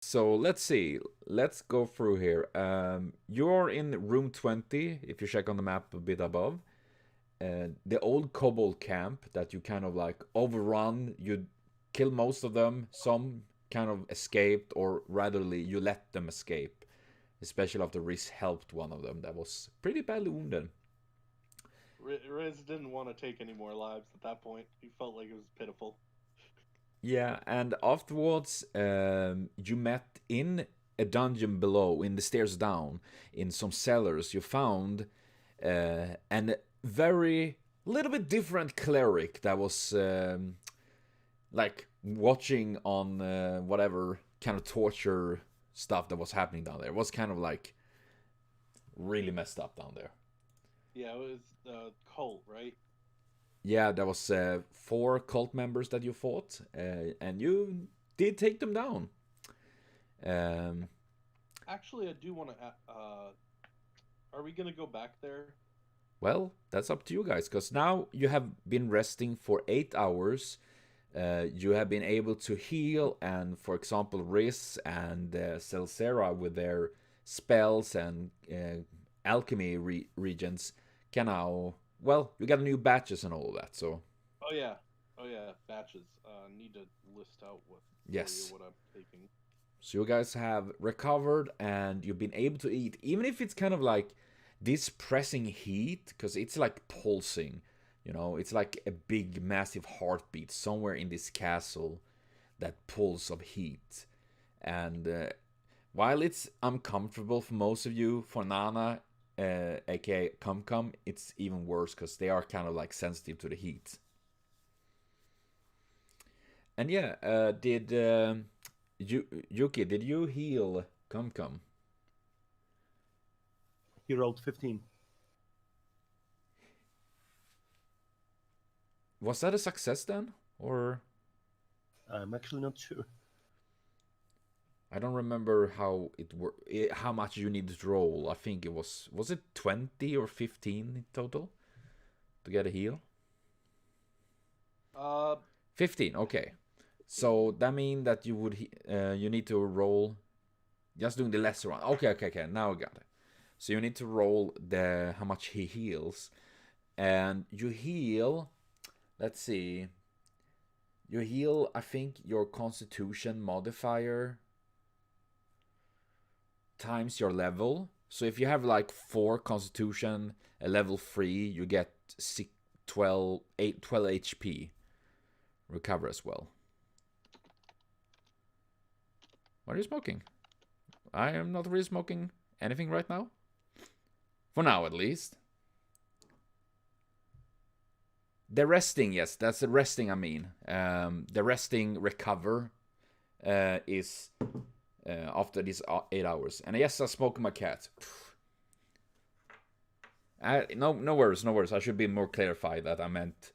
So let's see. Let's go through here. You're in room 20, if you check on the map a bit above. The old kobold camp that you kind of like overrun. You kill most of them. Some kind of escaped, or ratherly, you let them escape. Especially after Riz helped one of them that was pretty badly wounded. Riz didn't want to take any more lives at that point. He felt like it was pitiful. Yeah, and afterwards, you met in a dungeon below, in the stairs down, in some cellars. You found an very little bit different cleric that was like watching on whatever kind of torture stuff that was happening down there. It was kind of like really messed up down there. Yeah, it was the cult, right? Yeah, there was 4 cult members that you fought, and you did take them down. Um, Actually, I do want to. Are we gonna go back there? well, that's up to you guys, because now you have been resting for 8 hours. You have been able to heal, and for example, Riz and Celsera with their spells and alchemy regions can now. Well, you got new batches and all that, so Oh yeah, oh yeah, batches. Need to list out what for you yes. what I'm taking. So you guys have recovered and you've been able to eat, even if it's kind of like this pressing heat, because it's like pulsing. You know, it's like a big, massive heartbeat somewhere in this castle, that pulse of heat. And while it's uncomfortable for most of you, for Nana, aka Cum Cum, it's even worse because they are kind of like sensitive to the heat. And yeah, did Yuki, did you heal Cum Cum? He rolled 15. Was that a success then? Or I'm actually not sure. I don't remember how how much you needed to roll. I think it was it 20 or 15 in total to get a heal? Uh, 15, okay. So that means that you would you need to roll just doing the lesser one. Okay. Now I got it. So you need to roll the how much he heals, and you heal. Let's see. You heal, I think, your Constitution modifier times your level. So if you have like 4 Constitution, a level 3, you get 12 HP recover as well. What are you smoking? I am not really smoking anything right now. For now, at least. The resting, yes, that's the resting I mean. The resting recover is after these 8 hours. And yes, I smoke my cat. No worries. I should be more clarified that I meant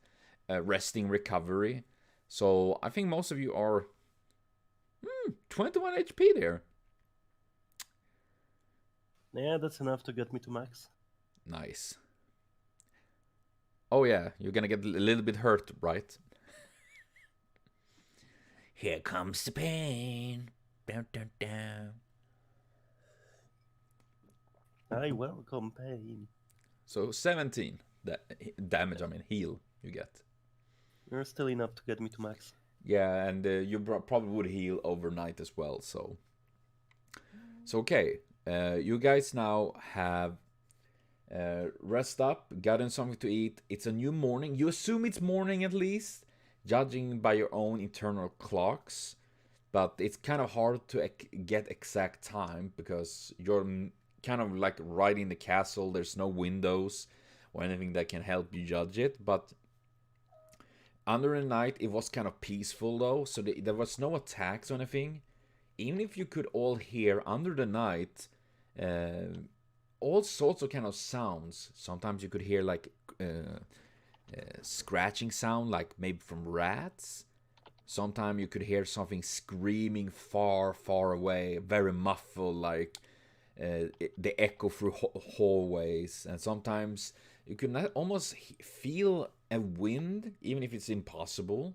resting recovery. So I think most of you are 21 HP there. Yeah, that's enough to get me to max. Nice. Oh yeah, you're gonna get a little bit hurt, right? Here comes the pain. Dun, dun, dun. I welcome pain. So 17 damage, I mean heal you get. You're still enough to get me to max. Yeah, and you probably would heal overnight as well. So okay, you guys now have rest up, gotten something to eat. It's a new morning. You assume it's morning at least, judging by your own internal clocks. But it's kind of hard to get exact time because you're kind of like right in the castle. There's no windows or anything that can help you judge it. But under the night, it was kind of peaceful though, so there was no attacks or anything. Even if you could all hear under the night all sorts of kind of sounds. Sometimes you could hear like scratching sound, like maybe from rats. Sometimes you could hear something screaming far, far away, very muffled, like the echo through hallways. And sometimes you could almost feel a wind, even if it's impossible.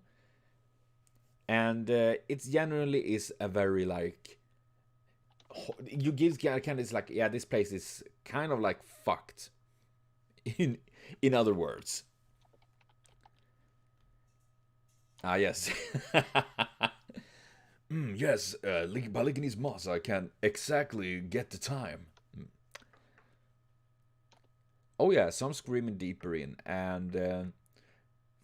And it generally is a very like you give kind of, it's like, yeah, this place is kind of like fucked. In other words. Ah, yes. Yes, by licking his moss, I can exactly get the time. Oh yeah, some screaming deeper in, and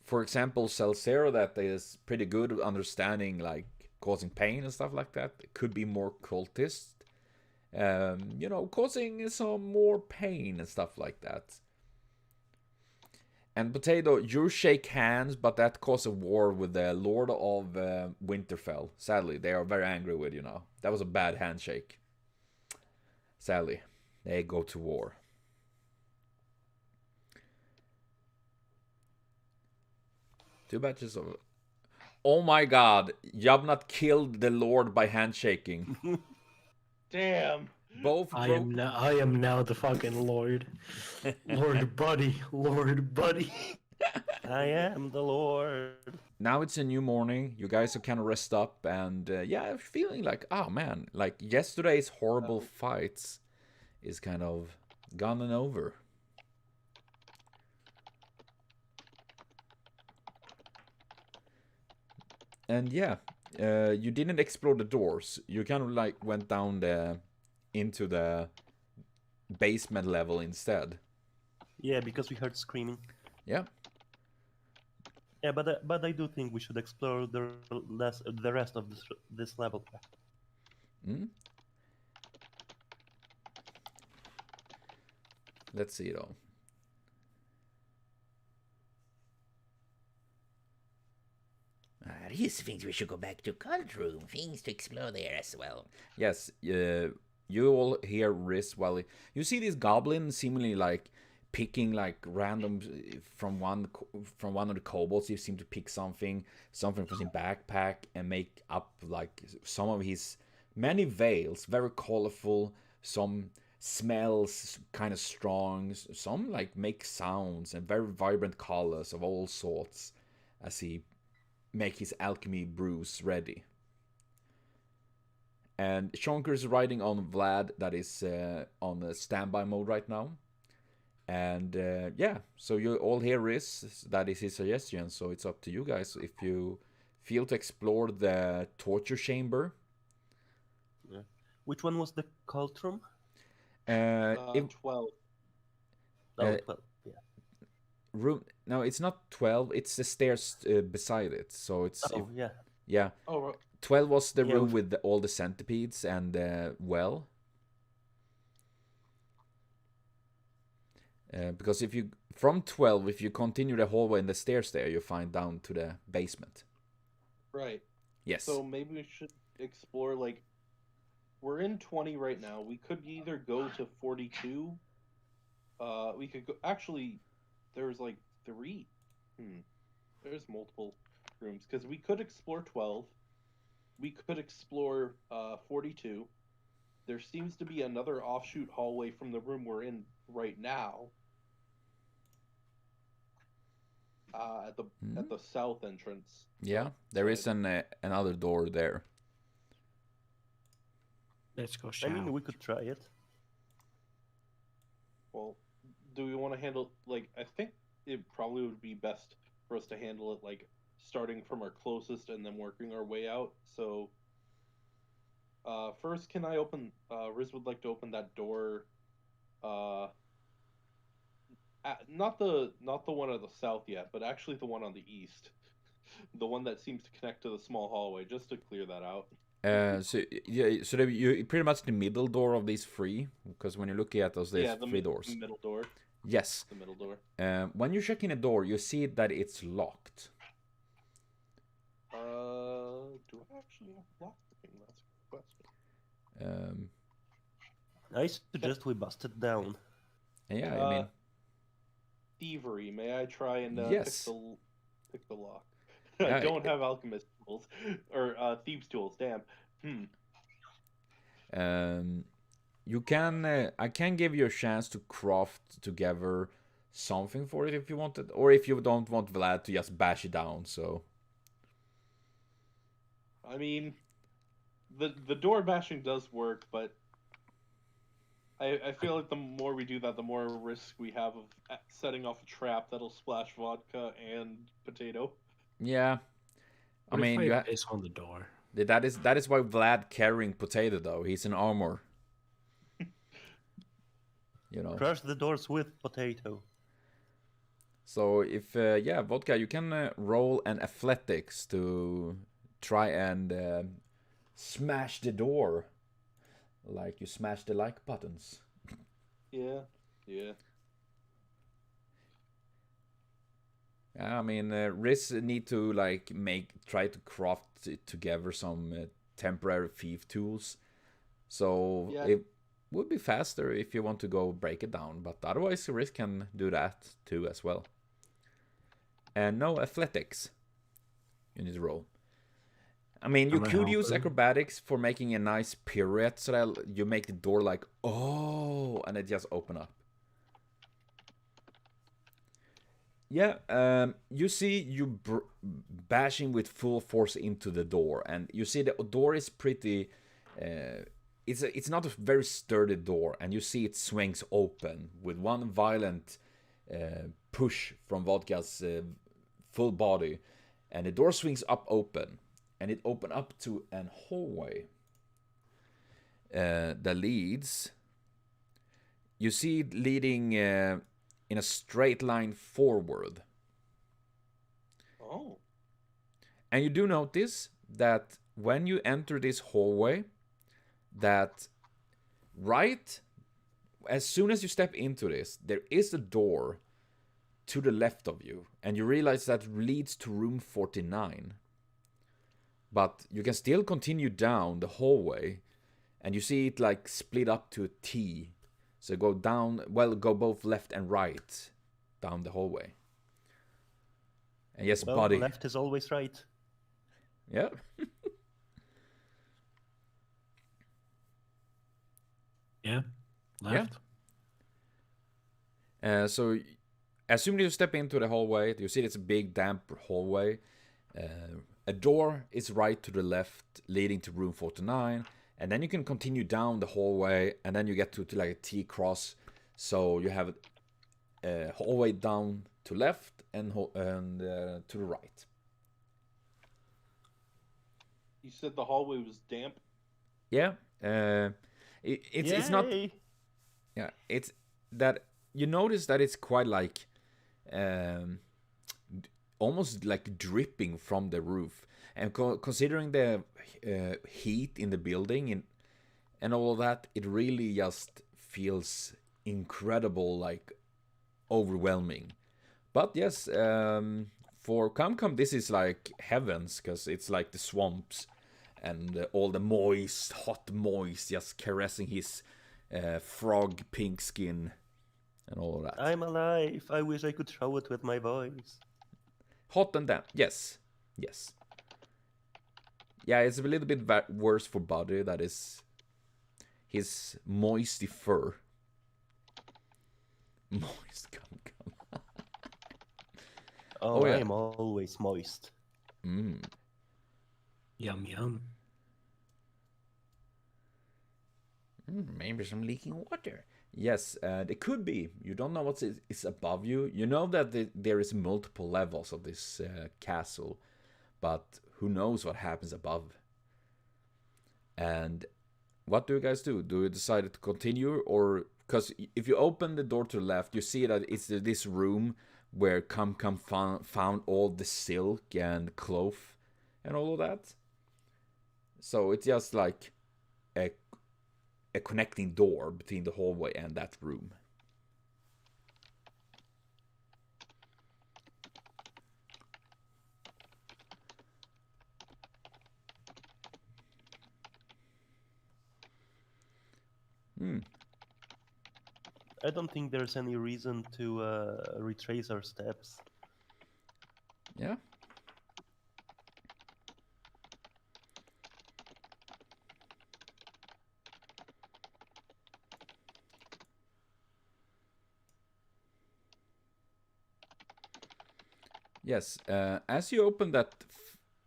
for example, Celcero, that is pretty good at understanding like causing pain and stuff like that. It could be more cultist, causing some more pain and stuff like that. And Potato, you shake hands, but that caused a war with the Lord of Winterfell. Sadly, they are very angry with you now. That was a bad handshake. Sadly, they go to war. Two batches of... Oh my god, Yabnat killed the Lord by handshaking. Damn. Both I broke... am now the fucking Lord. Lord Buddy. Lord Buddy. I am the Lord. Now it's a new morning. You guys are kind of rest up, and yeah, feeling like, oh man, like yesterday's horrible fights is kind of gone and over. And yeah, you didn't explore the doors. You kind of like went down into the basement level instead. Yeah, because we heard screaming. Yeah. Yeah, but I do think we should explore the rest of this level. Hmm? Let's see though. Rhys thinks we should go back to Cult Room. Things to explore there as well. Yes, you all hear Rhys while you see this goblin seemingly like picking like random from one of the kobolds. You seem to pick something from his backpack and make up like some of his many veils, very colorful. Some smells kind of strong. Some like make sounds and very vibrant colors of all sorts as he make his alchemy brews ready. And Shonker is riding on Vlad, that is on a standby mode right now. And yeah, so you all hear is that is his suggestion. So it's up to you guys if you feel to explore the torture chamber. Yeah. Which one was the cult room? 12. 12. Yeah. Room? No, it's not 12. It's the stairs beside it. So it's yeah. Yeah. Oh, 12 was the room with all the centipedes and well. Because if you from 12, if you continue the hallway and the stairs there, you find down to the basement. right. Yes. So maybe we should explore, like, we're in 20 right now. We could either go to 42. We could go, actually, there's like 3. There's multiple rooms, because we could explore 12. We could explore 42. There seems to be another offshoot hallway from the room we're in right now. At the south entrance. Yeah, there is another door there. Let's go I shout. mean, we could try it. Well, do we want to handle, like, I think it probably would be best for us to handle it, like, starting from our closest and then working our way out. So, first, can I open, Riz would like to open that door, not the one at the south yet, but actually the one on the east. The one that seems to connect to the small hallway, just to clear that out. So yeah, so you pretty much the middle door of these 3, because when you're looking at those, there's 3 doors. The middle door. Yes. The middle door. When you check in a door, you see that it's locked. Do I actually lock the thing? That's a good question. I suggest we bust it down. Yeah, I mean, thievery. May I try and yes. pick the lock? Yeah, I don't have alchemist tools or thieves tools. Damn. You can. I can give you a chance to craft together something for it if you want it, or if you don't want Vlad to just bash it down. So. I mean, the door bashing does work, but I feel like the more we do that, the more risk we have of setting off a trap that'll splash vodka and potato. Yeah. I What if mean, I piss on the door? that is why Vlad carrying potato though. He's in armor. You know. Crush the doors with potato. So if yeah, Vodka, you can roll an athletics to try and smash the door, like you smash the like buttons. Yeah, yeah. I mean, Riz need to like try to craft together some temporary thief tools. So Yeah. it would be faster if you want to go break it down, but otherwise Riz can do that too as well. And no athletics. You need to roll. I mean, you Am I could use helping? acrobatics for making a nice pirouette so that you make the door like, oh, and it just open up. Yeah, you see you bashing with full force into the door, and you see the door is pretty. It's not a very sturdy door, and you see it swings open with one violent push from Vodka's full body, and the door swings up open, and it open up to an hallway that leads. You see it leading in a straight line forward. Oh. And you do notice that when you enter this hallway, that right as soon as you step into this, there is a door to the left of you, and you realize that leads to room 49. But you can still continue down the hallway, and you see it like split up to a T. So go down, well, go both left and right down the hallway. And yes, Well, buddy. left is always right. Yeah. Yeah, left. So as soon as you step into the hallway, you see it's a big damp hallway. A door is right to the left, leading to room 49. And then you can continue down the hallway, and then you get to like a T-cross. So you have a hallway down to left and to the right. You said the hallway was damp. Yeah. It's not. Yay! Yeah. It's that you notice that it's quite like, almost like dripping from the roof. And considering the heat in the building and all of that, it really just feels incredible, like overwhelming. But yes, for Camcom, this is like heavens, because it's like the swamps and all the hot moist, just caressing his frog pink skin and all of that. I'm alive. I wish I could show it with my voice. Hot and damp, yes. Yeah, it's a little bit worse for Buddy. That is his moisty fur. Moist, come. Oh, yeah. I'm always moist. Yum yum. Maybe some leaking water. Yes, it could be. You don't know what is above you. You know that there is multiple levels of this castle, but who knows what happens above? And what do you guys do? Do you decide to continue, or because if you open the door to the left, you see that it's this room where Cum found all the silk and cloth and all of that. So it's just like a connecting door between the hallway and that room. I don't think there's any reason to retrace our steps. Yeah. Yes, as you open that,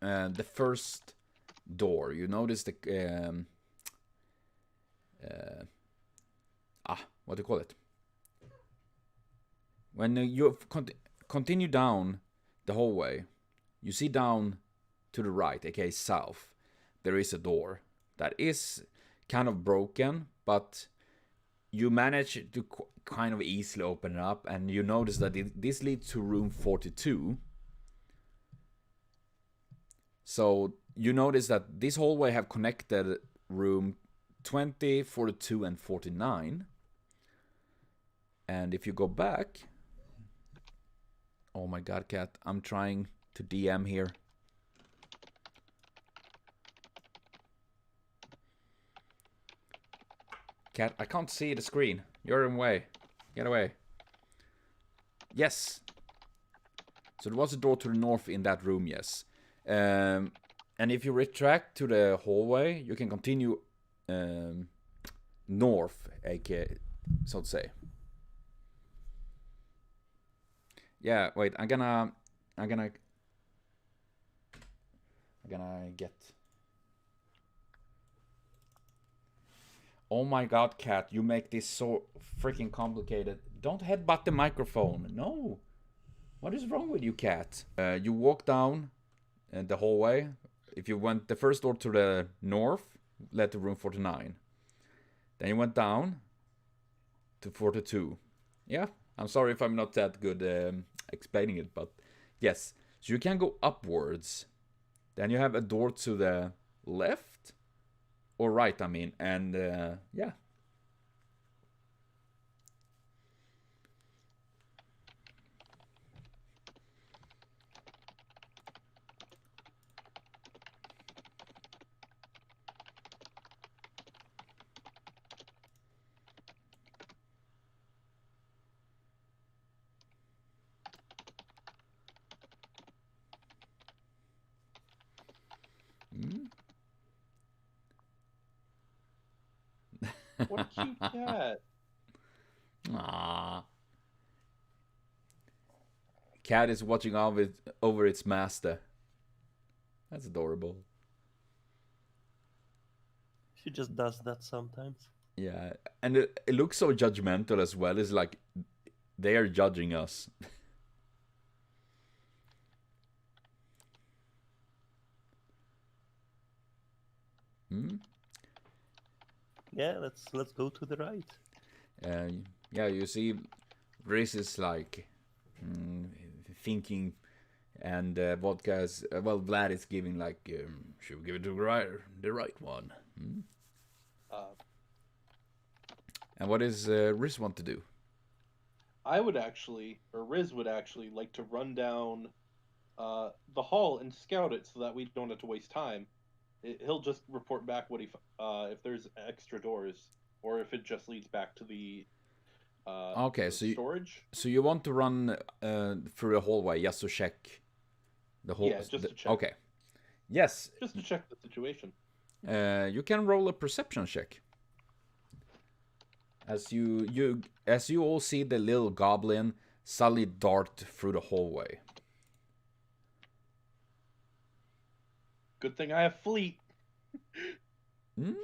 the first door, you notice the what do you call it? When you continue down the hallway, you see down to the right, aka south, there is a door that is kind of broken, but you manage to kind of easily open it up, and you notice that this leads to room 42. So you notice that this hallway have connected room 20, 42, and 49. And if you go back... Oh my god, Cat, I'm trying to DM here. Cat, I can't see the screen. You're in the way. Get away. Yes. So there was a door to the north in that room, yes. And if you retract to the hallway, you can continue north, aka, so to say. Yeah, wait, I'm gonna get... Oh my god, Cat, you make this so freaking complicated. Don't headbutt the microphone. No. What is wrong with you, Cat? You walk down the hallway. If you went the first door to the north, led to room 49. Then you went down to 42. Yeah, I'm sorry if I'm not that good explaining it, but yes. So you can go upwards. Then you have a door to the left. Or right, I mean, and yeah. What a cute cat. Aww. Cat is watching over its master. That's adorable. She just does that sometimes. Yeah, and it looks so judgmental as well. It's like they are judging us. Yeah, let's go to the right. Yeah, you see, Riz is like thinking, and Vodka is well, Vlad is giving like, should we give it to the right one? And what does Riz want to do? I would actually, or Riz would actually, like to run down the hall and scout it so that we don't have to waste time. He'll just report back what if there's extra doors, or if it just leads back to the okay, so storage. So you want to run through the hallway just to check the whole? Yeah, just to check. Okay. Yes. Just to check the situation. You can roll a perception check. As you all see the little goblin suddenly dart through the hallway. Good thing I have fleet. Hmm?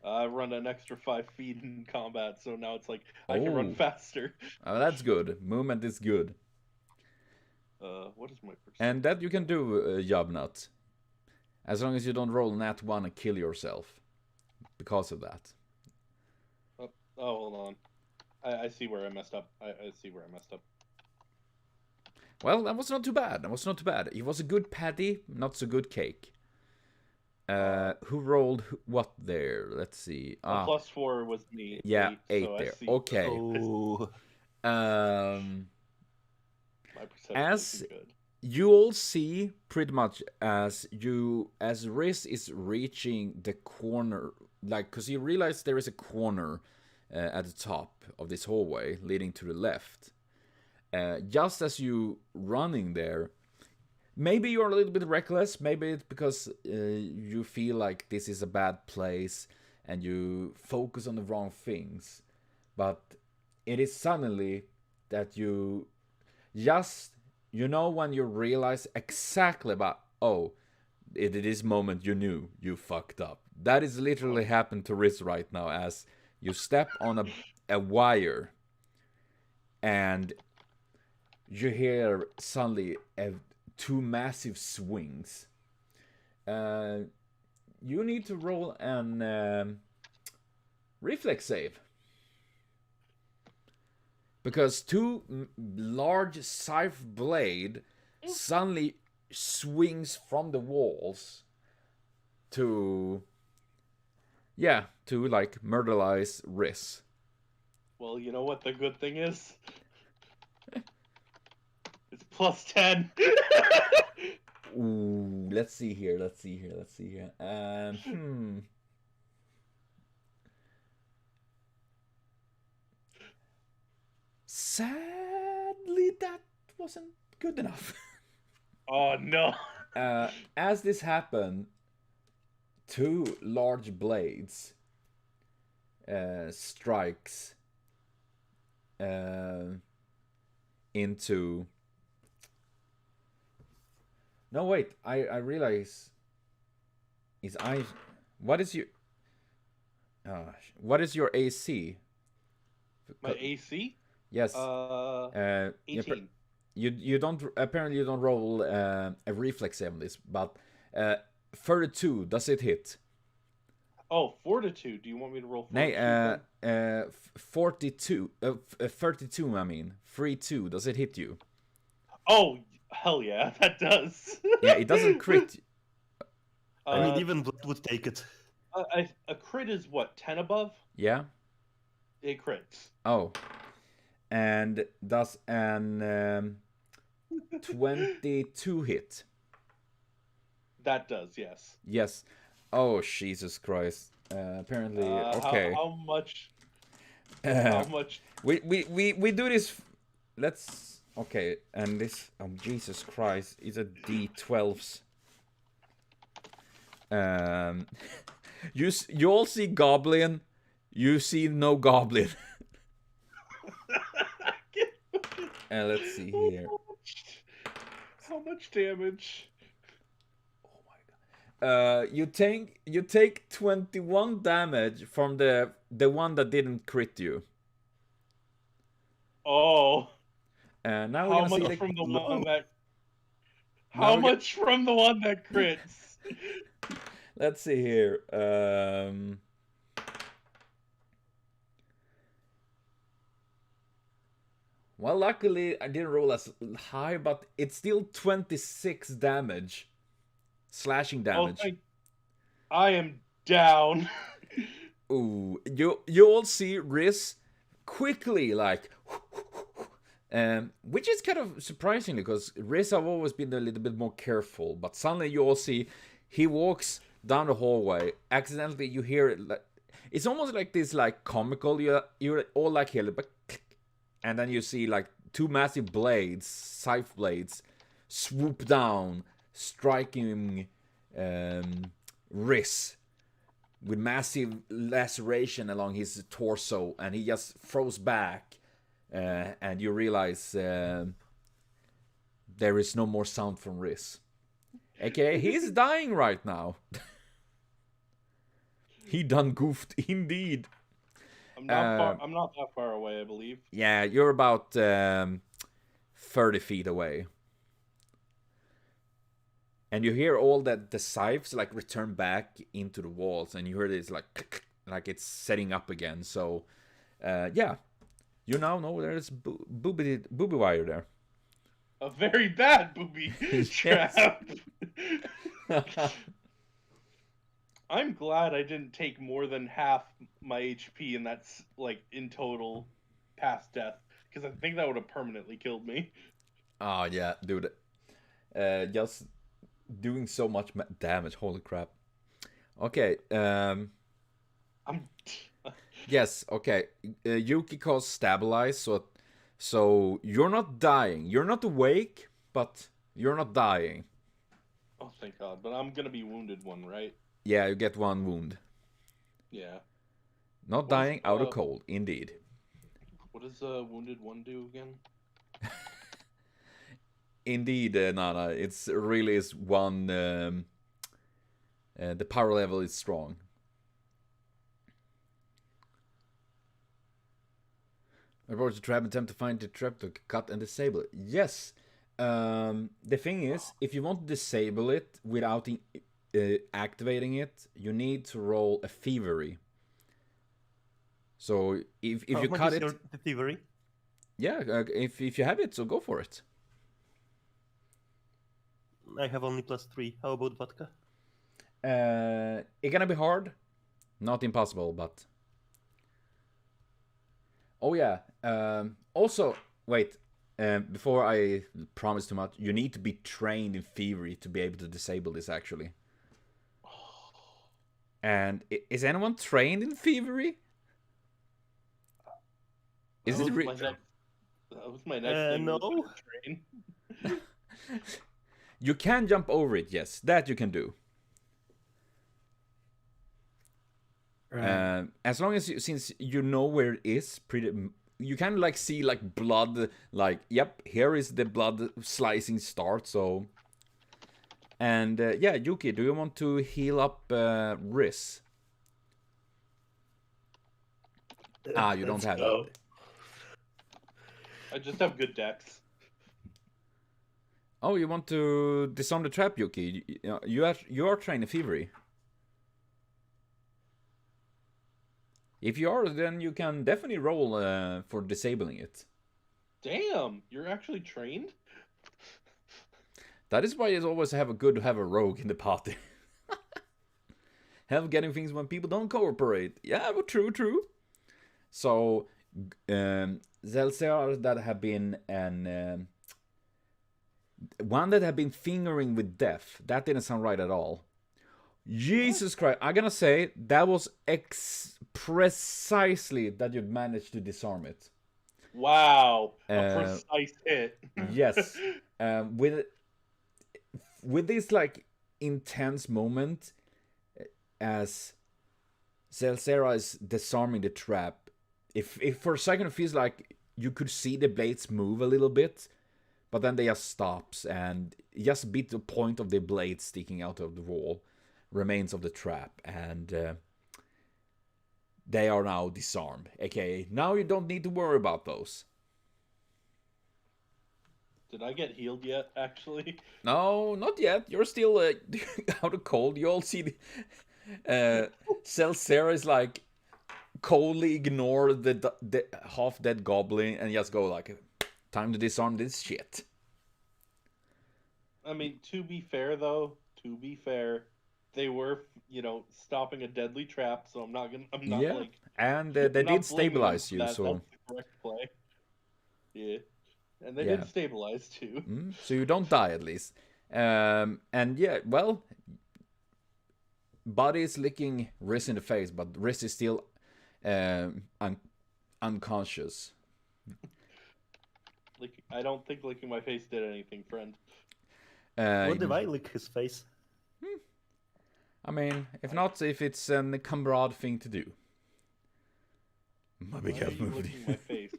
I run an extra 5 feet in combat, so now it's like I can run faster. Oh, that's good. Movement is good. What is my percent? And that you can do, Jobnut. As long as you don't roll nat 1 and kill yourself. Because of that. Oh, hold on. I see where I messed up. I see where I messed up. Well, that was not too bad. That was not too bad. It was a good patty, not so good cake. Who rolled what there? Let's see. +4 was me. Yeah, 8 so there. I see. Okay. Oh. My perception As isn't good. you all see, pretty much as Riz is reaching the corner, like, because you realize there is a corner at the top of this hallway leading to the left. Just as you running there, maybe you're a little bit reckless. Maybe it's because you feel like this is a bad place and you focus on the wrong things. But it is suddenly that you just, when you realize exactly about, at this moment you knew you fucked up. That is literally happened to Riz right now as you step on a wire, and you hear suddenly two massive swings. You need to roll an reflex save. Because two large scythe blade suddenly swings from the walls to like murderize Riz. Well, you know what the good thing is? It's +10. Ooh, let's see here. Sadly, that wasn't good enough. Oh no. As this happened, two large blades strikes into. No, wait. I realize. What is your AC? My AC? Yes. 18. You don't apparently you don't roll a reflex save on this, but 32, does it hit? Oh, fortitude. Do you want me to roll Nay, fortitude? 42, 32. I mean, 3-2. Does it hit you? Oh, hell yeah, that does. Yeah, it doesn't crit. I mean, even Blood would take it. A crit is what, 10 above? Yeah. It crits. Oh, and does an 22 hit? That does, yes. Yes. Oh, Jesus Christ. Apparently, okay. How much? How much? We do this. Let's. Okay, and this. Oh, Jesus Christ. It's a D12s. You all see Goblin. You see no Goblin. Let's see here. How much damage? Oh my god. You take 21 damage from the one that didn't crit you. Oh. Now how we're gonna much see from the no. one that? Now How much from the one that crits? Let's see here. Well, luckily I didn't roll as high, but it's still 26 damage. Slashing damage. Oh, I am down. Ooh, you all see Riz quickly, like, which is kind of surprising because Riz have always been a little bit more careful, but suddenly you all see he walks down the hallway. Accidentally, you hear it. Like, it's almost like this, like comical. You're all like here, but, and then you see like two massive blades, scythe blades, swoop down, striking Riz with massive laceration along his torso, and he just throws back, and you realize there is no more sound from Riz. Okay, he's dying right now. He done goofed indeed. I'm not that far away, I believe. Yeah, you're about 30 feet away. And you hear all that the scythes like return back into the walls, and you hear this like it's setting up again. So, yeah, you now know there's booby wire there. A very bad booby trap. I'm glad I didn't take more than half my HP, and that's like in total past death, because I think that would have permanently killed me. Oh yeah, dude. Just doing so much damage. Holy crap. Okay. Yes. Okay. Yuki caused stabilize, so you're not dying. You're not awake, but you're not dying. Oh, thank God. But I'm gonna be wounded one, right? Yeah, you get one wound. Yeah. Not dying out of cold, indeed. What does wounded one do again? Indeed, Nana. It's really is one. The power level is strong. Approach the trap, attempt to find the trap to cut and disable it. Yes. The thing is, if you want to disable it without activating it, you need to roll a thievery. So if you cut it, your thievery? yeah, if you have it, so go for it. I have only +3. How about vodka? It's gonna be hard, not impossible, but oh yeah. Also, wait. Before I promise too much, you need to be trained in thievery to be able to disable this, actually. And is anyone trained in thievery? Is it that was my next thing. No. Train. You can jump over it, yes. That you can do. Right. As long as since you know where it is, you can like see like blood, like yep, here is the blood slicing start. So, and yeah, Yuki, do you want to heal up Riz? You don't have go. it. I just have good decks. Oh, you want to disarm the trap, Yuki? You are trained in thievery. If you are, then you can definitely roll for disabling it. Damn, you're actually trained? That is why it's always good to have a rogue in the party. Help getting things when people don't cooperate. Yeah, but true. So, Zelzar that have been one that have been fingering with death. That didn't sound right at all. Jesus Christ, I'm gonna say that was precisely that you'd managed to disarm it. Wow, a precise hit. Yes, with this like intense moment as Zelzera is disarming the trap. If for a second it feels like you could see the blades move a little bit, but then they just stops and just beat the point of the blade sticking out of the wall. Remains of the trap, and they are now disarmed. Okay, now you don't need to worry about those. Did I get healed yet, actually? No, not yet. You're still out of cold. You all see the Zelzera is like coldly ignore the half-dead goblin and just go like, time to disarm this shit. I mean, to be fair, they were, stopping a deadly trap, so I'm not like... And they did stabilize you, so... That's the correct play. Yeah. And they did stabilize, too. So you don't die, at least. And yeah, well... Buddy is licking Riz in the face, but Riz is still unconscious. I don't think licking my face did anything, friend. What if I lick his face? I mean, if it's a comrade thing to do. My big health movie. My face?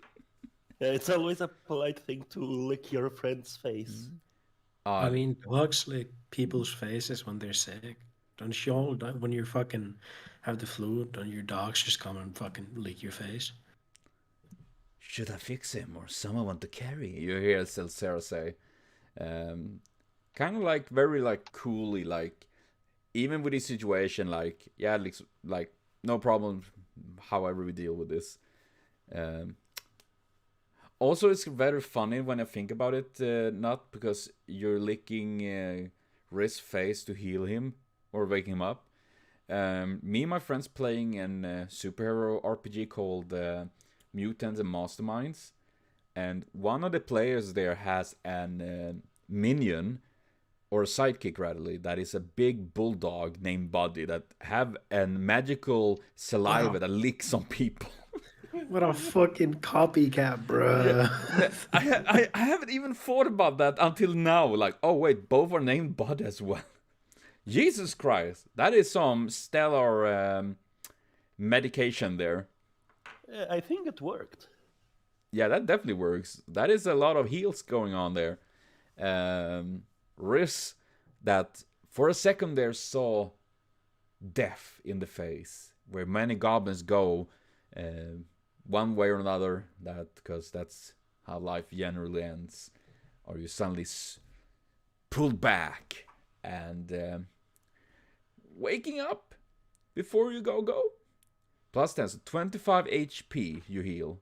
Yeah, it's always a polite thing to lick your friend's face. I mean, dogs lick people's faces when they're sick. Don't you all, when you fucking have the flu, don't your dogs just come and fucking lick your face? Should I fix him or someone want to carry? You hear Zelzera say. Kind of like very like coolly, like even with this situation, like yeah, like no problem. However we deal with this. Also, it's very funny when I think about it. Not because you're licking Riz's face to heal him or wake him up. Me and my friends playing a superhero RPG called Mutants and Masterminds, and one of the players there has an minion or a sidekick rather that is a big bulldog named Buddy that have a magical saliva that licks on people. What a fucking copycat, bruh. Yeah. I haven't even thought about that until now. Like, oh wait, both are named Bud as well. Jesus Christ, that is some stellar medication there. I think it worked. Yeah, that definitely works. That is a lot of heals going on there. Riz, that for a second there saw death in the face, where many goblins go one way or another, because that's how life generally ends, or you suddenly pulled back and waking up before you go. Plus 10, so 25 HP you heal.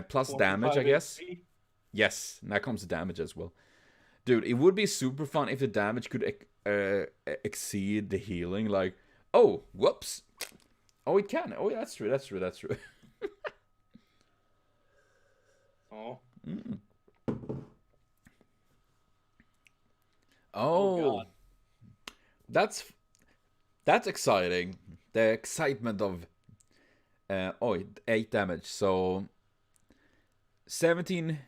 Plus damage, I guess. HP? Yes, and that comes to damage as well. Dude, it would be super fun if the damage could exceed the healing. Like, oh, whoops. Oh, it can. Oh, yeah, that's true. Oh. Mm. Oh, God. That's exciting. The excitement of 8 damage. So 17.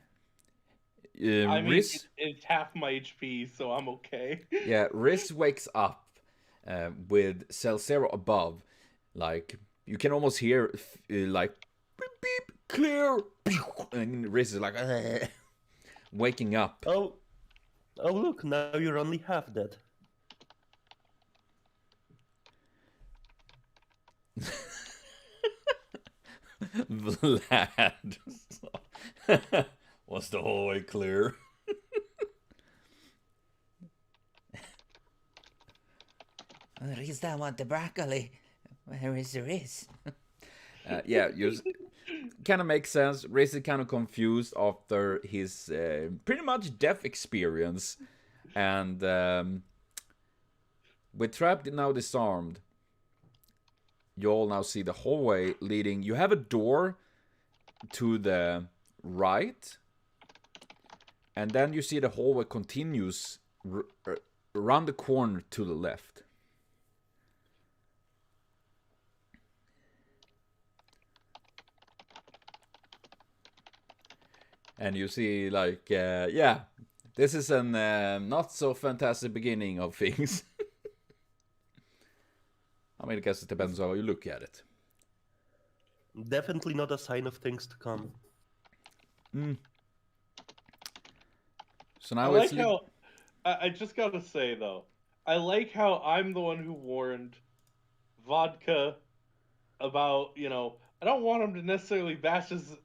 I mean, Riz, it's half my HP, so I'm okay. yeah, Riz wakes up with Cell Zero above. Like, you can almost hear like beep beep clear, and Riz is like waking up. Oh, look, now you're only half dead. Vlad. Was the hallway clear? Riz don't want the broccoli. Where is the Riz? Yeah, kind of makes sense. Riz is kind of confused after his pretty much death experience, and with Trapped now disarmed, you all now see the hallway leading. You have a door to the right, and then you see the hallway continues around the corner to the left. And you see, like, yeah, this is an not so fantastic beginning of things. I mean, I guess it depends on how you look at it. Definitely not a sign of things to come. So I now like it's how. I just gotta say, though, I like how I'm the one who warned Vodka about, I don't want him to necessarily bash his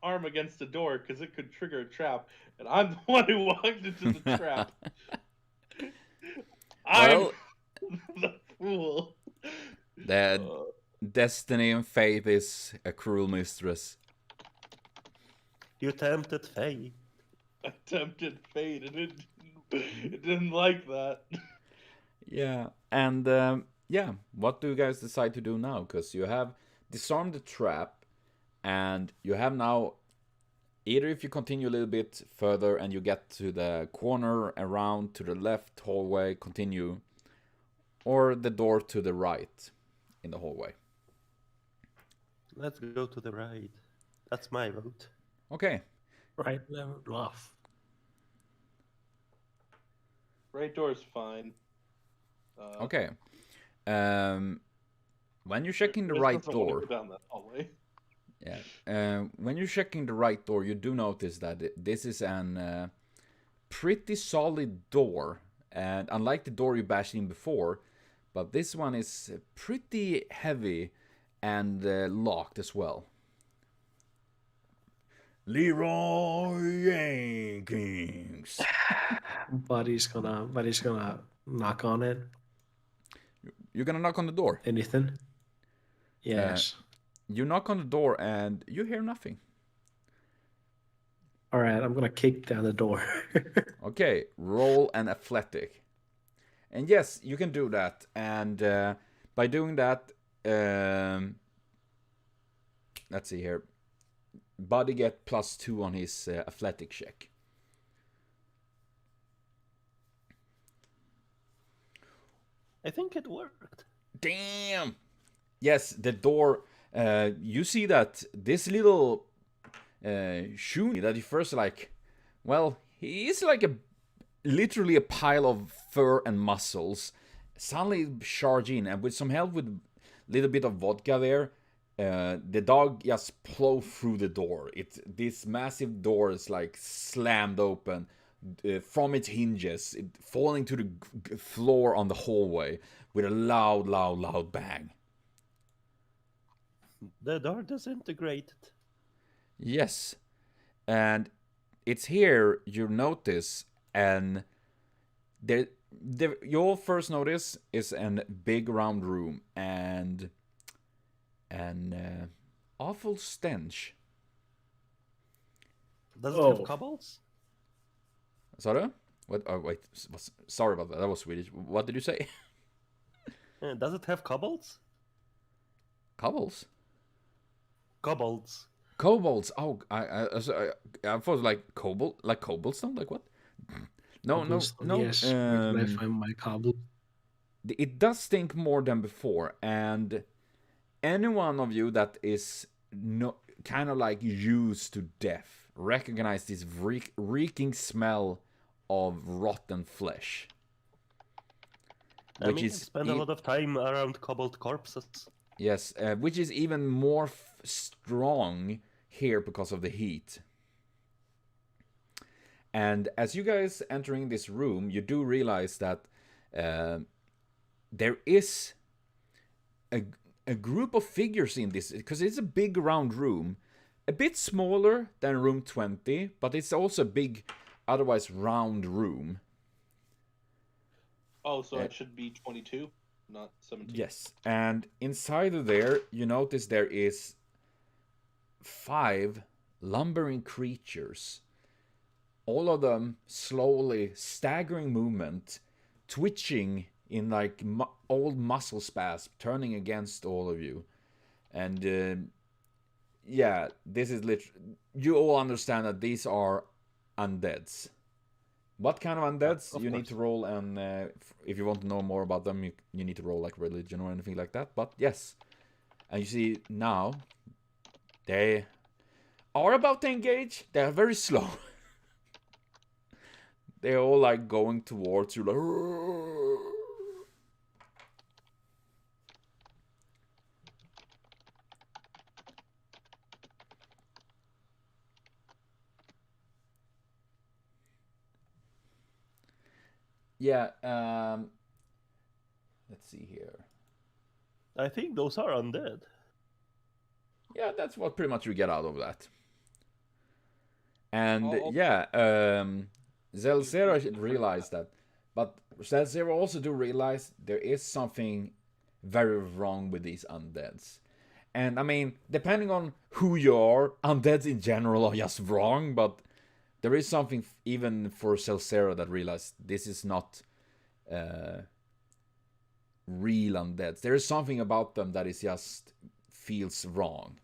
arm against the door because it could trigger a trap, and I'm the one who walked into the trap. I'm well, the fool. that destiny and fate is a cruel mistress. You tempted fate. Attempted fate, and it didn't like that. Yeah, and yeah, what do you guys decide to do now? Because you have disarmed the trap, and you have now, either if you continue a little bit further and you get to the corner around to the left hallway, continue, or the door to the right in the hallway. Let's go to the right. That's my vote. Okay. Right level off. Right door's fine. Okay. When you're checking the Chris right doesn't wanna door, go down that hallway. yeah. When you're checking the right door, you do notice that this is an pretty solid door, and unlike the door you bashed in before, but this one is pretty heavy and locked as well. Leroy Jenkins. Buddy's gonna knock on it. You're gonna knock on the door. Anything? Yes. You knock on the door and you hear nothing. All right, I'm gonna kick down the door. Okay, roll an athletic. And yes, you can do that. And by doing that, let's see here. Buddy get +2 on his athletic check. I think it worked. Damn! Yes, the door. You see that this little Shuni that you first like. Well, he is like literally a pile of fur and muscles. Suddenly charge in, and with some help with a little bit of vodka there, the dog just plow through the door. This massive door is like slammed open from its hinges, falling to the floor on the hallway with a loud bang. The door disintegrated. Yes. And it's here you notice, and your first notice is a big round room and an awful stench. Does it Oh. have cobbles? Sorry? What? Oh, wait. Sorry about that. That was Swedish. What did you say? Does it have cobbles? Cobbles? Kobolds. Kobolds. Oh, I thought like cobblestone. Like what? No, Cobblestone, no. Yes, where did I find my cobble? It does stink more than before, and any one of you that is kind of like used to death recognize this reeking smell of rotten flesh. I spend a lot of time around kobold corpses. Yes, which is even more strong here because of the heat. And as you guys entering this room, you do realize that there is a group of figures in this, because it's a big round room, a bit smaller than room 20, but it's also a big, otherwise round room. Oh, so it should be 22, not 17. Yes, and inside of there, you notice there is 5 lumbering creatures. All of them slowly staggering movement, twitching in like old muscle spasm, turning against all of you. And yeah, this is literally, you all understand that these are undeads. What kind of undeads? You need to roll, and if you want to know more about them, you need to roll like religion or anything like that. But yes, and you see now, they are about to engage. They are very slow. They're all like going towards you, like. Yeah. Let's see here. I think those are undead. Yeah, that's what pretty much you get out of that. And Oh. yeah, Zelzera realized that, but Zelzera also do realize there is something very wrong with these undeads. And I mean, depending on who you are, undeads in general are just wrong, but there is something even for Zelzera that realized this is not real undeads. There is something about them that is just feels wrong.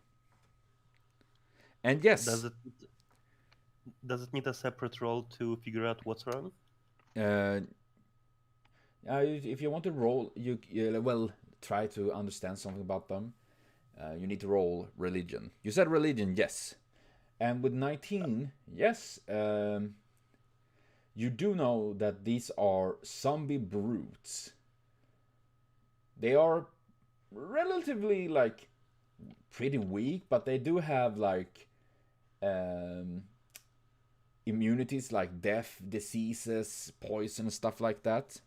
And yes, does it need a separate roll to figure out what's wrong? If you want to roll, you well try to understand something about them. You need to roll religion. You said religion, yes. And with 19, yes, you do know that these are zombie brutes. They are relatively like pretty weak, but they do have like immunities like death, diseases, poison, stuff like that.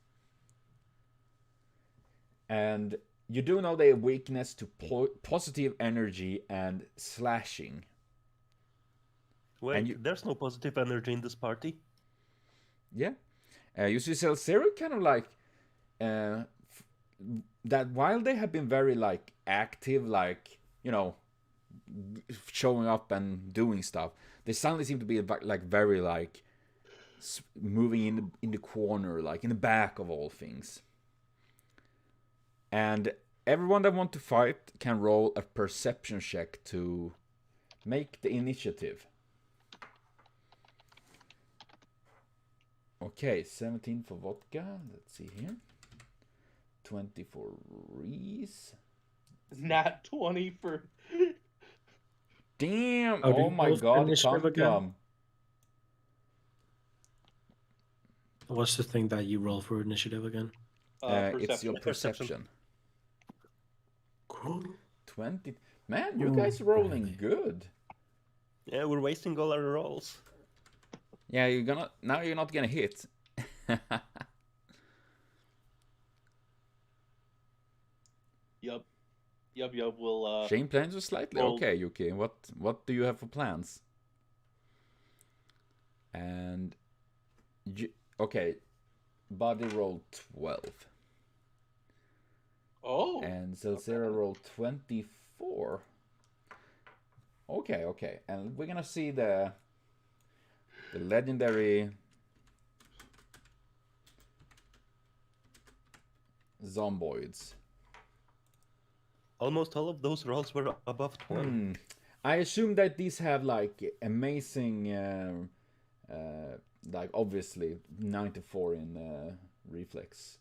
And you do know they have weakness to positive energy and slashing. Wait, there's no positive energy in this party. Yeah. You see Zelzera kind of like that while they have been very like active, like, you know, showing up and doing stuff, they suddenly seem to be like very like moving in the corner, like in the back of all things. And everyone that want to fight can roll a perception check to make the initiative. Okay, 17 for Vodka. Let's see here. 20 for Reese. Nat 20 for... Damn! Oh, Oh my god, initiative again? come. What's the thing that you roll for initiative again? It's your perception. Cool. 20. Man, you guys rolling good. Yeah, we're wasting all our rolls. Yeah, now you're not gonna hit. Yep. Yub Yub will Change plans just slightly. roll- Okay, Yuki. What do you have for plans? And okay, body rolled 12. Oh. And Zelzera rolled 24. Okay. And we're gonna see the legendary zomboids. Almost all of those rolls were above 20. I assume that these have like amazing, like obviously 94 in reflex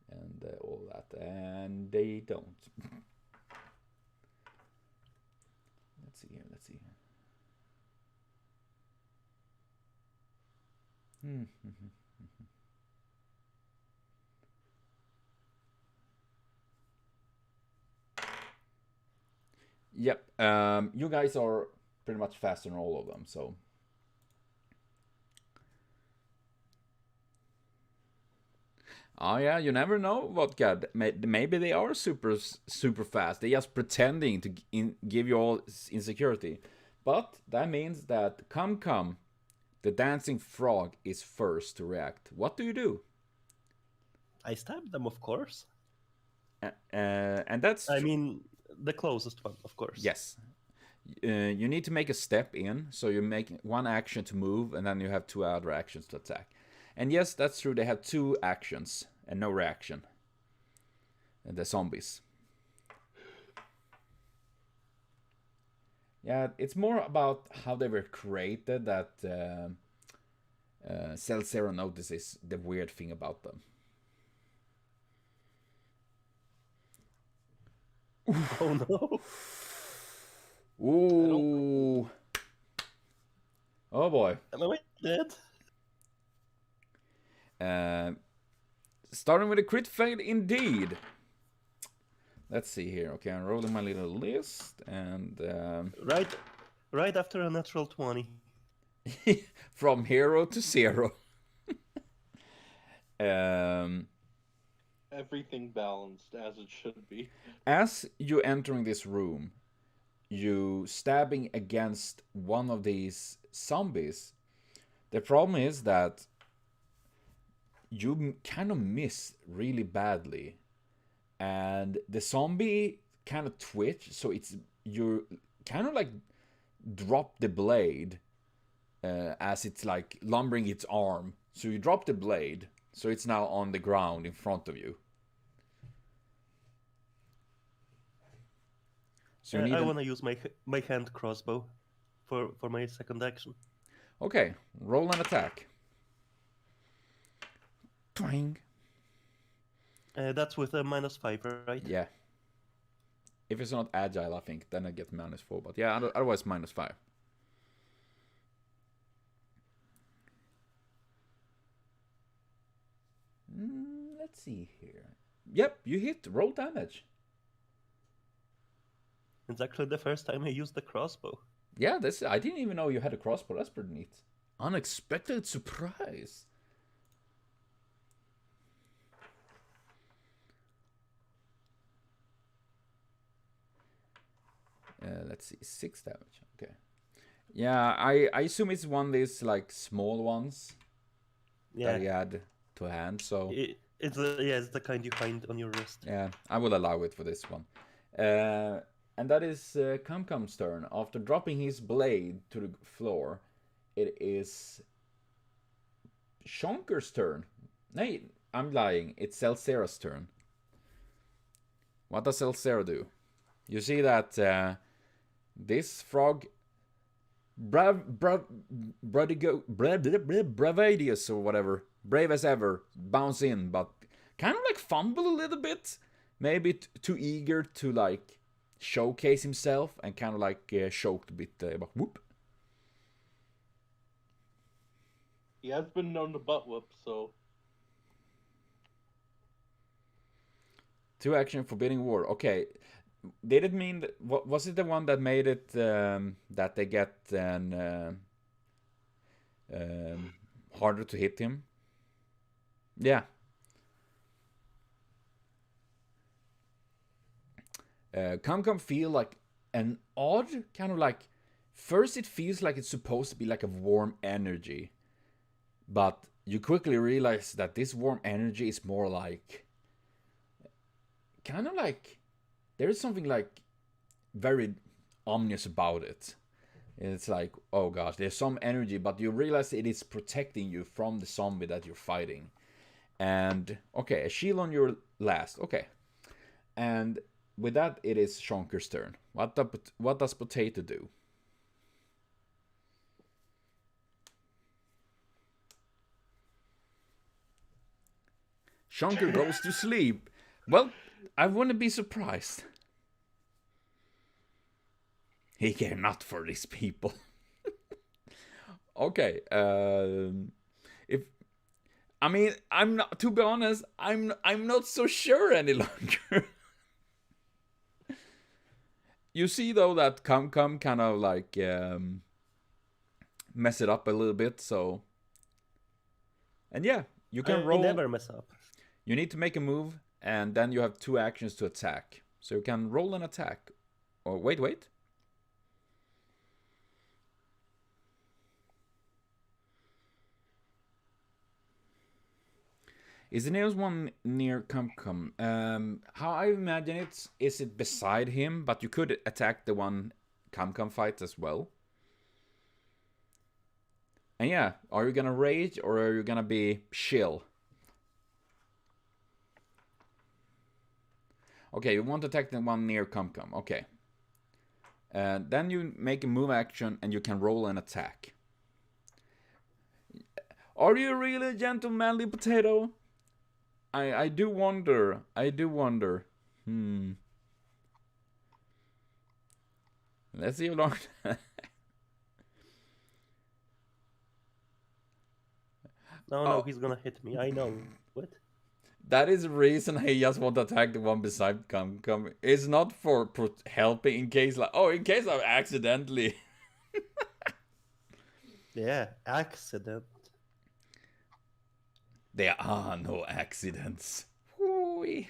and all that, and they don't. Let's see here. Yep. You guys are pretty much faster than all of them, so. Oh yeah, you never know, Vodka. Maybe they are super fast. They're just pretending to give you all insecurity. But that means that Come, the dancing frog, is first to react. What do you do? I stabbed them, of course. And that's... I mean, the closest one, of course. Yes. You need to make a step in, so you make one action to move, and then you have 2 other actions to attack. And yes, that's true, they have 2 actions and no reaction. And the zombies. Yeah, it's more about how they were created that Zelzera notices the weird thing about them. Oh no. Ooh. Oh boy. Am I dead? Starting with a crit fail indeed. Let's see here. Okay, I'm rolling my little list and Right after a natural 20. from hero to 0. Everything balanced as it should be. As you entering this room, you stabbing against one of these zombies. The problem is that you kind of miss really badly, and the zombie kind of twitch, so you kind of like drop the blade as it's like lumbering its arm. So you drop the blade, so it's now on the ground in front of you. So I want to use my hand crossbow for my second action. Okay, roll an attack. Twang. That's with a -5, right? Yeah. If it's not agile, I think, then I get -4. But yeah, otherwise -5. Let's see here. Yep, you hit. Roll damage. It's actually the first time I used the crossbow. Yeah, I didn't even know you had a crossbow. That's pretty neat. Unexpected surprise. Let's see, 6 damage. Okay. Yeah, I assume it's one of these like small ones that you had to hand. So it's the kind you find on your wrist. yeah, I will allow it for this one. And that is Kam's turn. After dropping his blade to the floor, it is Shonker's turn. Nay, I'm lying. It's Zelzera's turn. What does Zelzera do? You see that this frog, bravadius or whatever, brave as ever, bounce in, but kind of like fumble a little bit. Maybe too eager to like showcase himself and kind of like choked a bit about whoop. He has been known to butt whoop, so 2 action forbidding war. Okay, did it mean that, was it the one that made it that they get harder to hit him? Yeah. Come feel like an odd kind of like. First, it feels like it's supposed to be like a warm energy, but you quickly realize that this warm energy is more like kind of like there's something like very ominous about it. It's like, oh gosh, there's some energy, but you realize it is protecting you from the zombie that you're fighting. And okay, a shield on your last. Okay, and with that, it is Shonker's turn. What does Potato do? Shonker goes to sleep. Well, I wouldn't be surprised. He care not for these people. Okay, if I mean, I'm not. To be honest, I'm not so sure any longer. You see though that Come kind of like mess it up a little bit. So, and yeah, you can roll. You never mess up. You need to make a move, and then you have 2 actions to attack. So you can roll an attack. Or wait. Is the nearest one near Come? How I imagine it, is it beside him? But you could attack the one Come fight as well. And yeah, are you gonna rage or are you gonna be chill? Okay, you want to attack the one near Come. Okay. Then you make a move action and you can roll an attack. Are you really a gentlemanly Potato? I do wonder. Let's see how long. No, he's gonna hit me. I know. What? That is the reason I just want to attack the one beside Come. It's not for helping in case I accidentally. Yeah, accident. There are no accidents. Whoo-wee.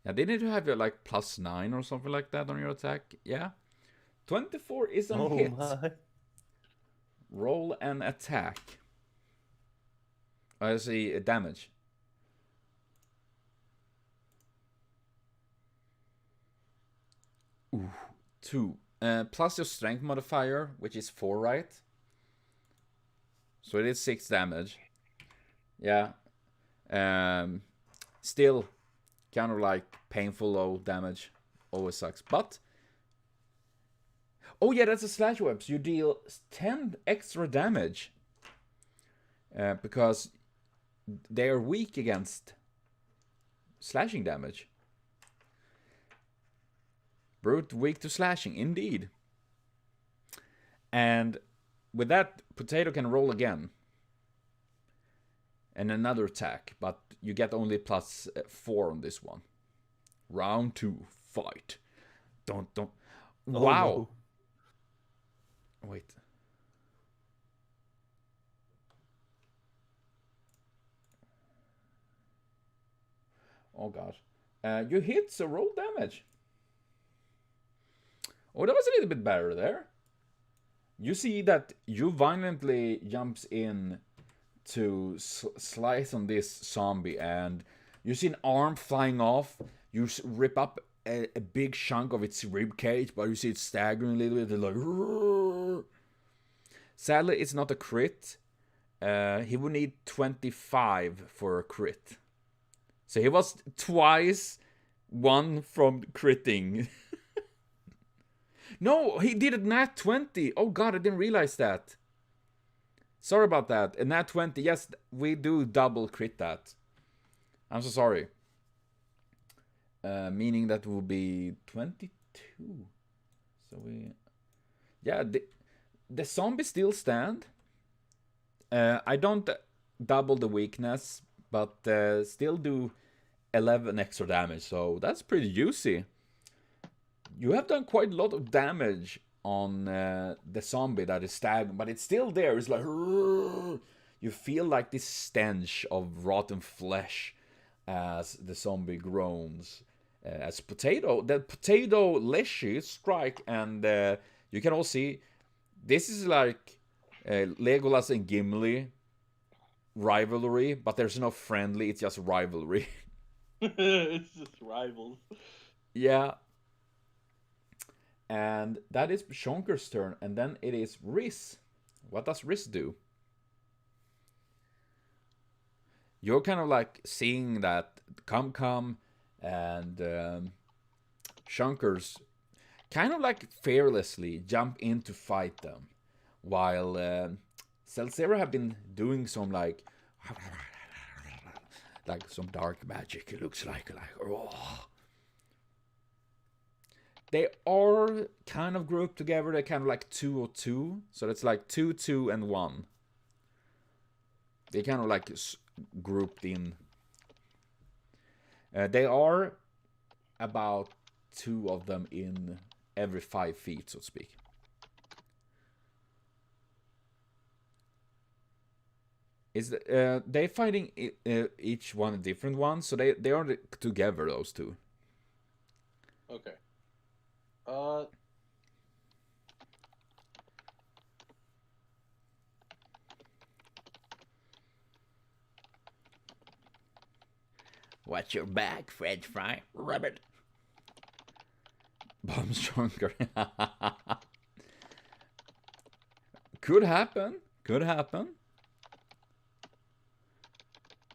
Yeah, didn't you have your like +9 or something like that on your attack? Yeah. 24 is a hit. My. Roll an attack. I see damage. Ooh, 2. Plus your strength modifier, which is 4, right? So it is 6 damage. Yeah. Still kind of like painful low damage. Always sucks. But oh yeah, that's a slash web. So you deal 10 extra damage. Because they are weak against slashing damage. Brute weak to slashing, indeed. And with that, Potato can roll again. And another attack, but you get only +4 on this one. Round 2, fight. Don't. Wow. No. Wait. Oh gosh. You hit, so roll damage. Oh, that was a little bit better there. You see that you violently jumps in to slice on this zombie, and you see an arm flying off. You rip up a big chunk of its rib cage, but you see it staggering a little bit, like. Rrr. Sadly, it's not a crit. He would need 25 for a crit. So he was twice 1 from critting. No, he did a nat 20. Oh god, I didn't realize that. Sorry about that. A nat 20. Yes, we do double crit that. I'm so sorry. Meaning that will be 22. So we... Yeah, the zombies still stand. I don't double the weakness, but still do 11 extra damage. So that's pretty juicy. You have done quite a lot of damage on the zombie that is staggering, but it's still there. It's like, you feel like this stench of rotten flesh as the zombie groans. As the potato Leshy strike, and you can all see this is like Legolas and Gimli rivalry, but there's no friendly, it's just rivalry. It's just rivals. Yeah. And that is Shonker's turn, and then it is Riz. What does Riz do? You're kind of like seeing that come, and Shonker's kind of like fearlessly jump in to fight them, while Celcera have been doing some like some dark magic. It looks like oh. They are kind of grouped together. They're kind of like 2 or 2. So it's like 2, 2, and 1. They kind of like grouped in. They are about 2 of them in every 5 feet, so to speak. Is they fighting each one a different one? So they are together, those 2. Okay. Watch your back, French fry. Rabbit. Bomb stronger. Could happen. Could happen.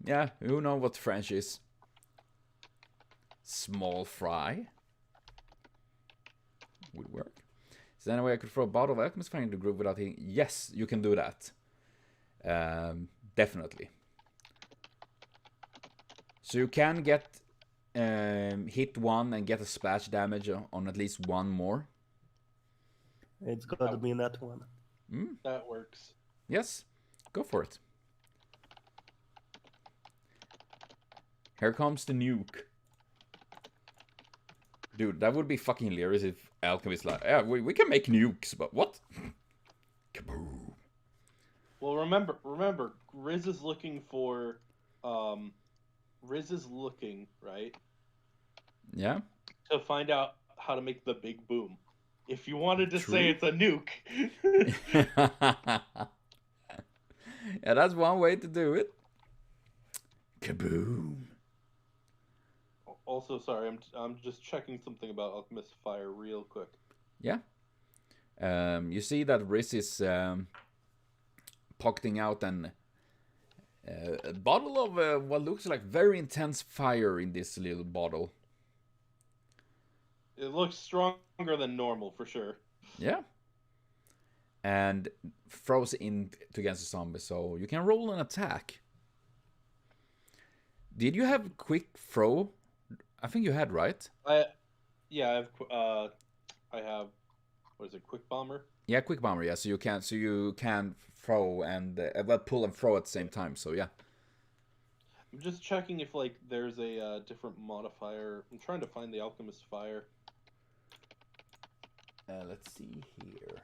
Yeah, who knows what French is? Small fry. Would work. Is there any way I could throw a bottle of alchemist fire in the group without hitting? Yes, you can do that. Definitely. So you can get hit 1 and get a splash damage on at least 1 more. It's gotta be that one. That works. Yes, go for it. Here comes the nuke. Dude, that would be fucking hilarious if Alchemist like, yeah, we can make nukes, but what? Kaboom. Well, remember, Riz is looking for, right? Yeah? To find out how to make the big boom. If you wanted to True. say it's a nuke. Yeah, that's one way to do it. Kaboom. Also, sorry, I'm just checking something about Alchemist Fire real quick. Yeah. You see that Riz is pocketing out a bottle of what looks like very intense fire in this little bottle. It looks stronger than normal, for sure. Yeah. And throws in against the zombie, so you can roll an attack. Did you have quick throw? I think you had, right? I have, what is it, Quick Bomber? Yeah, quick bomber. Yeah, so you can throw and pull and throw at the same time. So yeah. I'm just checking if like there's a different modifier. I'm trying to find the Alchemist Fire. Let's see here.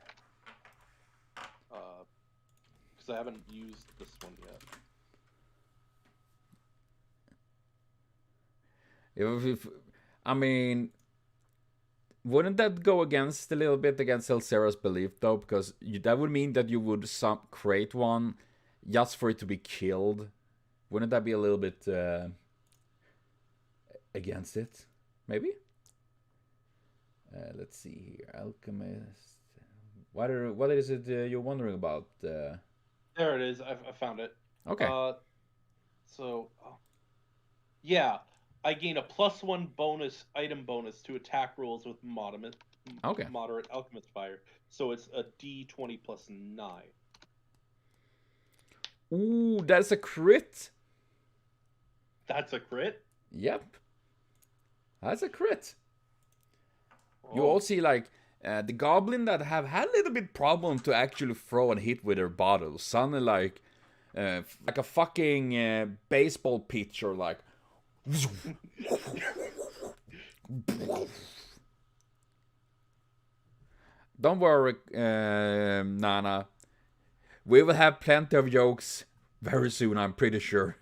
Because I haven't used this one yet. I mean, wouldn't that go against a little bit against Celcera's belief though? Because that would mean that you would create one just for it to be killed. Wouldn't that be a little bit against it? Maybe. Let's see here, Alchemist. What is it you're wondering about? There it is. I found it. Okay. Yeah, I gain a +1 item bonus to attack rolls with moderate Alchemist Fire. So it's a D20 + 9. Ooh, that's a crit. That's a crit? Yep. That's a crit. Oh. You all see like the goblin that have had a little bit problem to actually throw and hit with their bottles. Suddenly like a fucking baseball pitcher like. Don't worry, Nana. We will have plenty of jokes very soon, I'm pretty sure.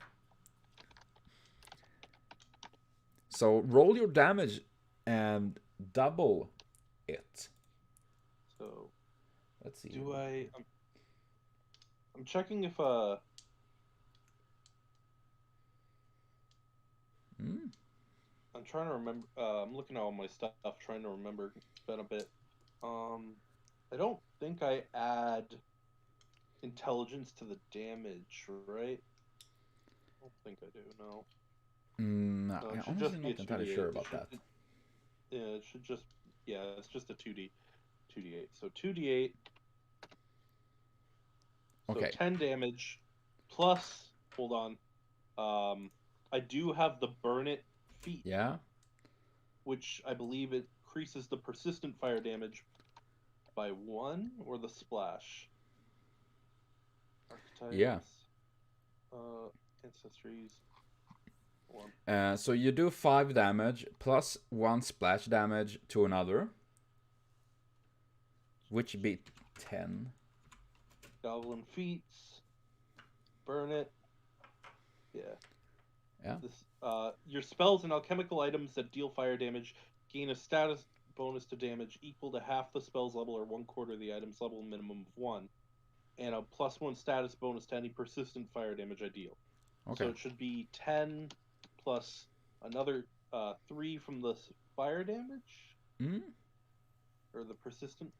So roll your damage and double it. So Let's see. do I? I'm checking if Hmm. I'm trying to remember. I'm looking at all my stuff, trying to remember. It's been a bit. I don't think I add intelligence to the damage, right? I don't think I do. No. No, No, I'm it should honestly just be a not entirely 2d8. sure about that. Yeah, it should just. Yeah, it's just a 2d8. So 2d8. So Okay. 10 damage plus. Hold on. I do have the burn it feat, Yeah. which I believe it increases the persistent fire damage by 1 or the splash. Archetypes. Yeah. Ancestries. 1. So you do 5 damage plus 1 splash damage to another, which would be 10. Goblin feats. Burn it. Yeah. Yeah. This, your spells and alchemical items that deal fire damage gain a status bonus to damage equal to half the spell's level or 1/4 the item's level, minimum of 1, and a +1 status bonus to any persistent fire damage I deal. Okay. So it should be 10 plus another 3 from the fire damage? Hmm? Or the persistent?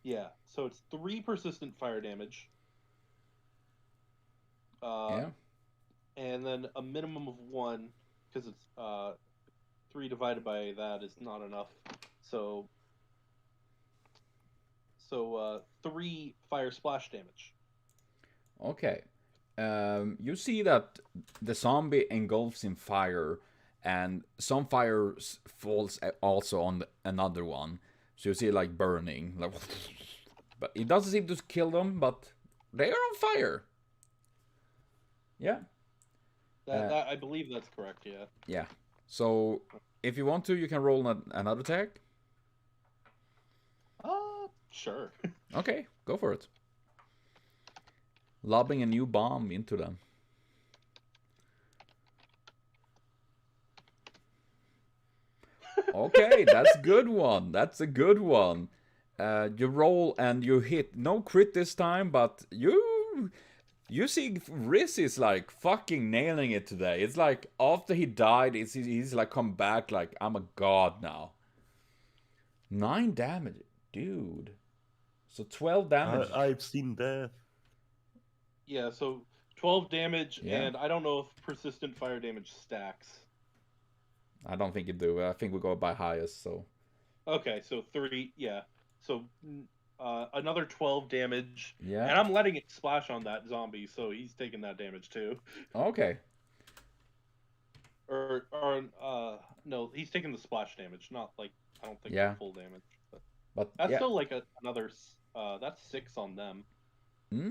Yeah, so it's 3 persistent fire damage. Yeah. And then a minimum of 1, because it's 3 divided by that is not enough. So 3 fire splash damage. Okay. You see that the zombie engulfs in fire, and some fire falls also on another one. So you see it like burning, like, but it doesn't seem to kill them. But they are on fire. Yeah. That I believe that's correct. Yeah. Yeah. So if you want to, you can roll another attack. Sure. Okay, go for it. Lobbing a new bomb into them. Okay, that's a good one. That's a good one. You roll and you hit. No crit this time, but you see Riz is like fucking nailing it today. It's like after he died, he's like come back like I'm a god now. 9 damage, dude. So 12 damage. I've seen death. Yeah, so 12 damage, Yeah. and I don't know if persistent fire damage stacks. I don't think you do. I think we go by highest, so. Okay, so 3, yeah. So another 12 damage. Yeah. And I'm letting it splash on that zombie, so he's taking that damage too. Okay. Or no, he's taking the splash damage, not like, I don't think Yeah. the full damage. But That's yeah. still like another, that's 6 on them. Hmm?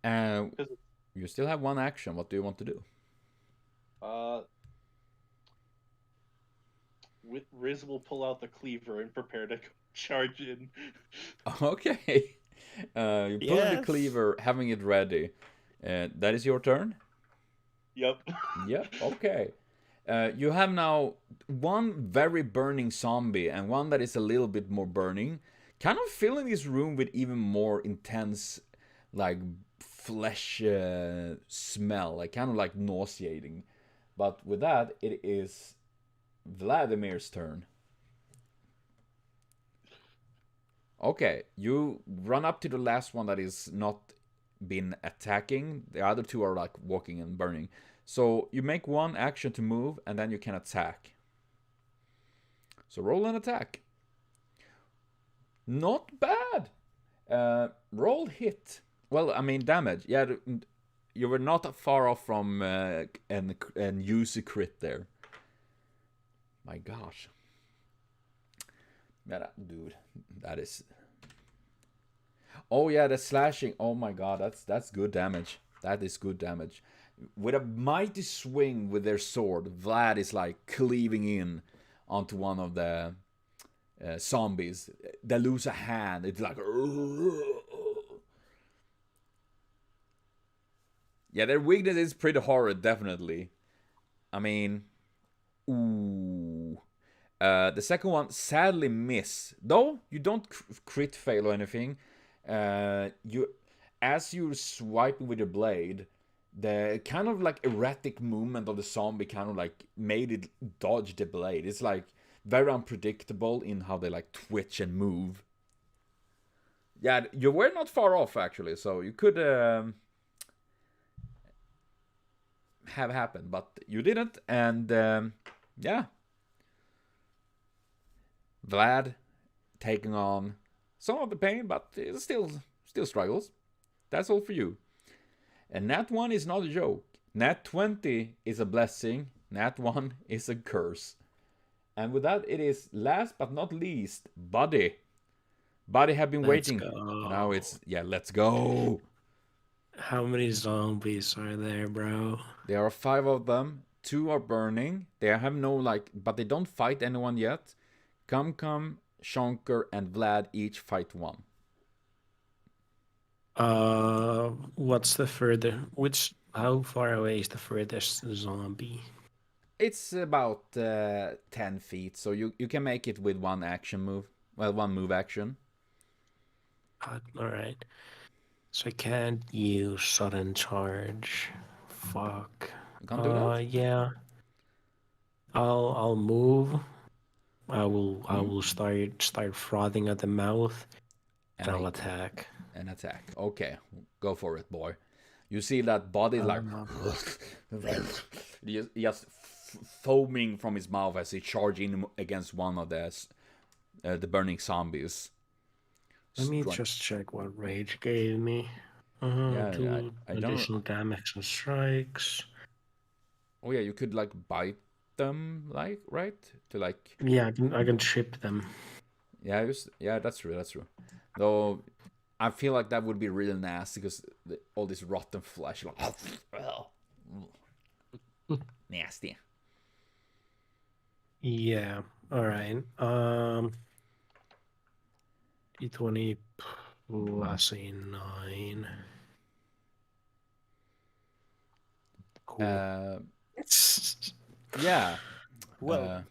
'Cause You still have 1 action. What do you want to do? Riz will pull out the cleaver and prepare to charge in. Okay. You pull the Yes. cleaver, having it ready. That is your turn? Yep. Yep, okay. You have now 1 very burning zombie and 1 that is a little bit more burning. Kind of filling this room with even more intense, like, flesh smell. Like, kind of like nauseating. But with that, it is Vladimir's turn. Okay, you run up to the last one that is not been attacking. The other 2 are like walking and burning. So you make 1 action to move, and then you can attack. So roll an attack. Not bad. Roll hit. Well, I mean damage. Yeah, you were not far off from and use a crit there. My gosh. Yeah, dude, that is. Oh yeah, the slashing. Oh my god, that's good damage. That is good damage. With a mighty swing with their sword, Vlad is like cleaving in onto one of the zombies. They lose a hand. It's like. Yeah, their weakness is pretty horrid, definitely. I mean, ooh. The second one sadly miss. Though you don't crit fail or anything. As you're swiping with your blade, the kind of like erratic movement of the zombie kind of like made it dodge the blade. It's like very unpredictable in how they like twitch and move. Yeah, you were not far off actually, so you could have happened, but you didn't, and yeah. Vlad taking on some of the pain, but it still struggles. That's all for you. And Nat 1 is not a joke. Nat 20 is a blessing. Nat 1 is a curse. And with that, it is last but not least, Buddy. Buddy have been Let's waiting. go. Now it's, let's go. How many zombies are there, bro? There are 5 of them. 2 are burning. They have no but they don't fight anyone yet. Come, Shonker, and Vlad each fight 1. What's the how far away is the furthest zombie? It's about 10 feet, so you can make it with 1 action move. Well, 1 move action. Alright. So I can't use sudden charge. Fuck. You can't do that? Yeah. I'll move. I will start frothing at the mouth. And I'll attack. And attack. Okay, go for it, boy. You see that body like just foaming from his mouth as he charges in against one of the burning zombies. Let me just check what rage gave me. I additional damage and strikes. Oh yeah, you could like bite them, right? To like. Yeah, I can chip them. Yeah, that's true. Though I feel like that would be really nasty because all this rotten flesh, like, nasty. Yeah. All right. D20 plus a 9. Cool. Yeah. Well,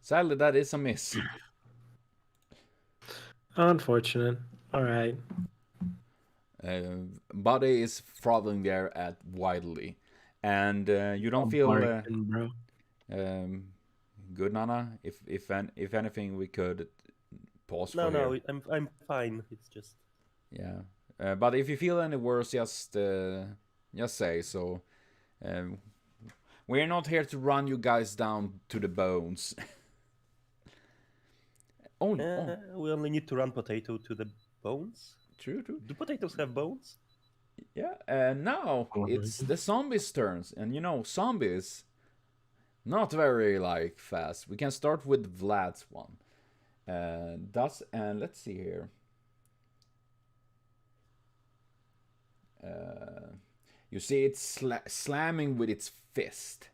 sadly, that is a miss. Unfortunate. All right. Body is frothing there at widely, and you don't feel bro. good, Nana. If anything, we could pause. No, I'm fine. It's just but if you feel any worse, just say so. We're not here to run you guys down to the bones. We only need to run Potato to the bones. True. Do potatoes have bones? Yeah, now it's the zombies' turns, and zombies not very fast. We can start with Vlad's one. And let's see here. You see it's slamming with its fist.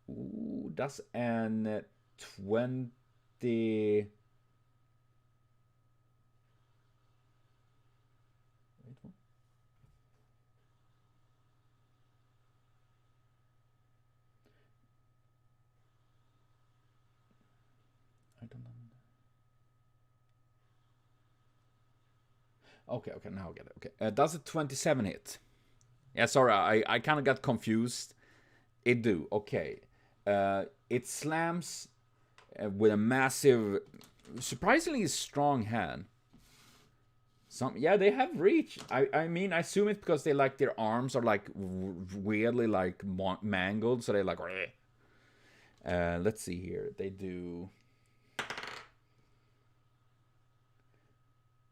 Ooh, that's an 20. I don't know. Okay, now I get it. Okay, does a 27 hit? Yeah, sorry, I kind of got confused. It do, okay. It slams with a massive, surprisingly strong hand. They have reach. I mean, I assume it's because their arms are weirdly mangled, so they're like. Let's see here. They do.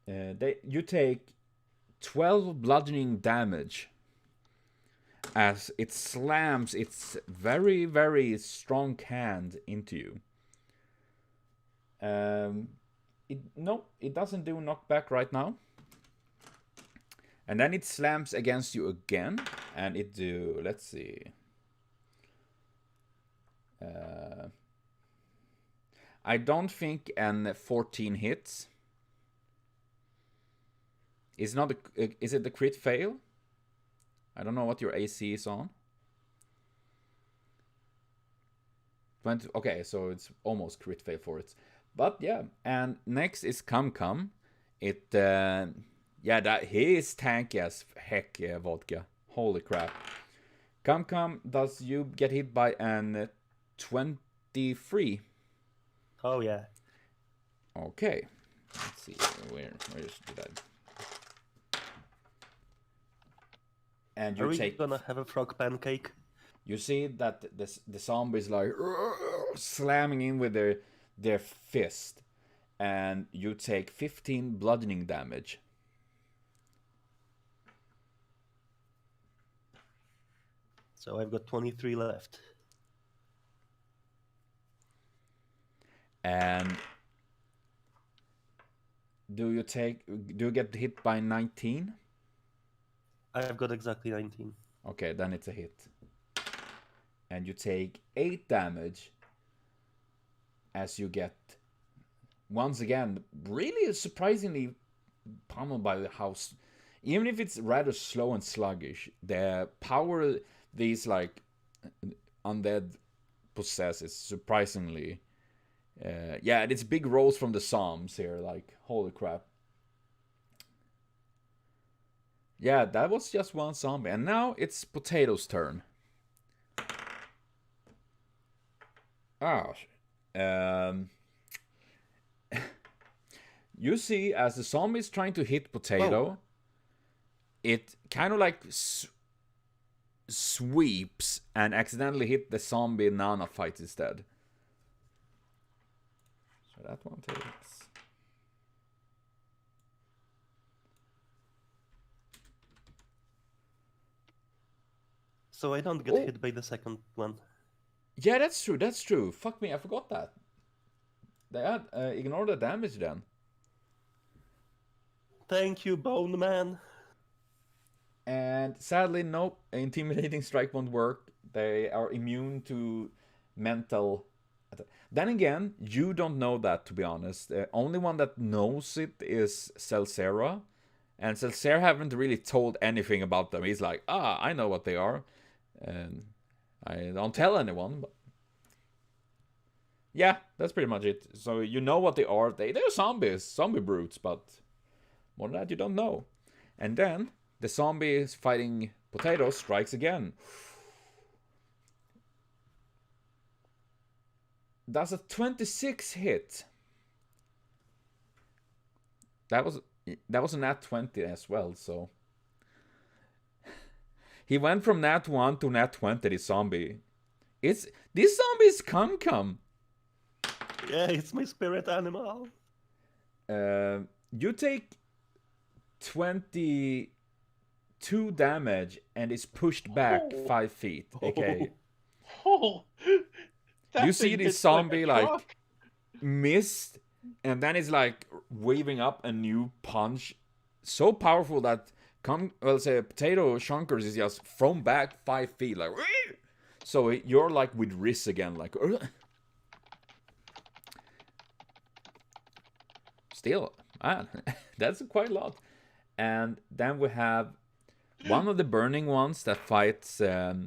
You take 12 bludgeoning damage as it slams its very, very strong hand into you. It doesn't do knockback right now. And then it slams against you again, and it do. Let's see. I don't think an 14 hits. Is it the crit fail? I don't know what your AC is on. 20. Okay, so it's almost crit fail for it. But yeah, and next is Cum. It, yeah, that he is tanky as heck, Vodka. Holy crap. Cum, does you get hit by an 23? Oh yeah. Okay. Let's see, where's that? And you Are we take... gonna have a frog pancake? You see that the zombies like slamming in with their fist, and you take 15 bludgeoning damage. So I've got 23 left. And do you get hit by 19? I've got exactly 19. Okay, then it's a hit. And you take 8 damage as you get, once again, really surprisingly pummeled by the house. Even if it's rather slow and sluggish, the power these like undead possess is surprisingly, yeah, and it's big rolls from the Psalms here, like holy crap. Yeah, that was just one zombie, and now it's Potato's turn. You see, as the zombie is trying to hit Potato, it kind of like sweeps and accidentally hit the zombie Nana fights instead. So that one takes... So I don't get hit by the second one. Yeah, that's true. Fuck me, I forgot that. Ignore the damage then. Thank you, Bone Man. And sadly, nope, Intimidating Strike won't work. They are immune to mental... Then again, you don't know that, to be honest. The only one that knows it is Celcera. And Celcera haven't really told anything about them. He's like, I know what they are. And I don't tell anyone. But yeah, that's pretty much it. So you know what they are. They're zombies, zombie brutes, but more than that, you don't know. And then the zombie fighting Potato strikes again. That's a 26 hit. That was a nat 20 as well, so he went from nat 1 to nat 20, this zombie. This zombie is Cum. Yeah, it's my spirit animal. You take 22 damage and is pushed back 5 feet. Okay. Oh, that You see thing this hits zombie like, a like truck. missed, and then it's like waving up a new punch, so powerful that Potato Shankers is just thrown back 5 feet, like. So you're like with Riz again, like. Still, man, that's quite a lot. And then we have one of the burning ones that fights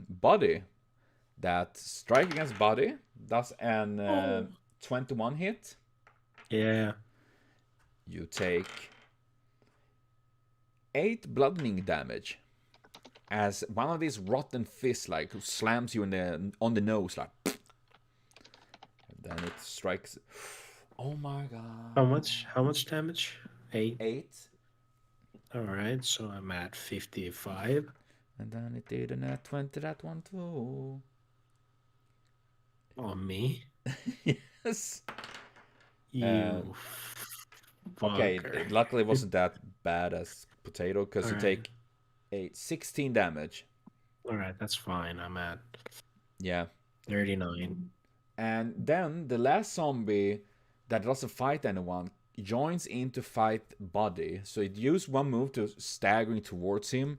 Body. That strike against Body does an 21 hit. Yeah. You take 8 bludgeoning damage as one of these rotten fists like slams you on the nose, like. And then it strikes. Oh my god! How much damage? 8. 8. All right, so I'm at 55. And then it did a nat 20 that one too. On me. Yes. You. Okay, fucker. luckily it wasn't that bad as Potato, because you Alright. take 16 damage. All right, that's fine. I'm at Yeah. 39. And then the last zombie that doesn't fight anyone joins in to fight Body. So it used one move to staggering towards him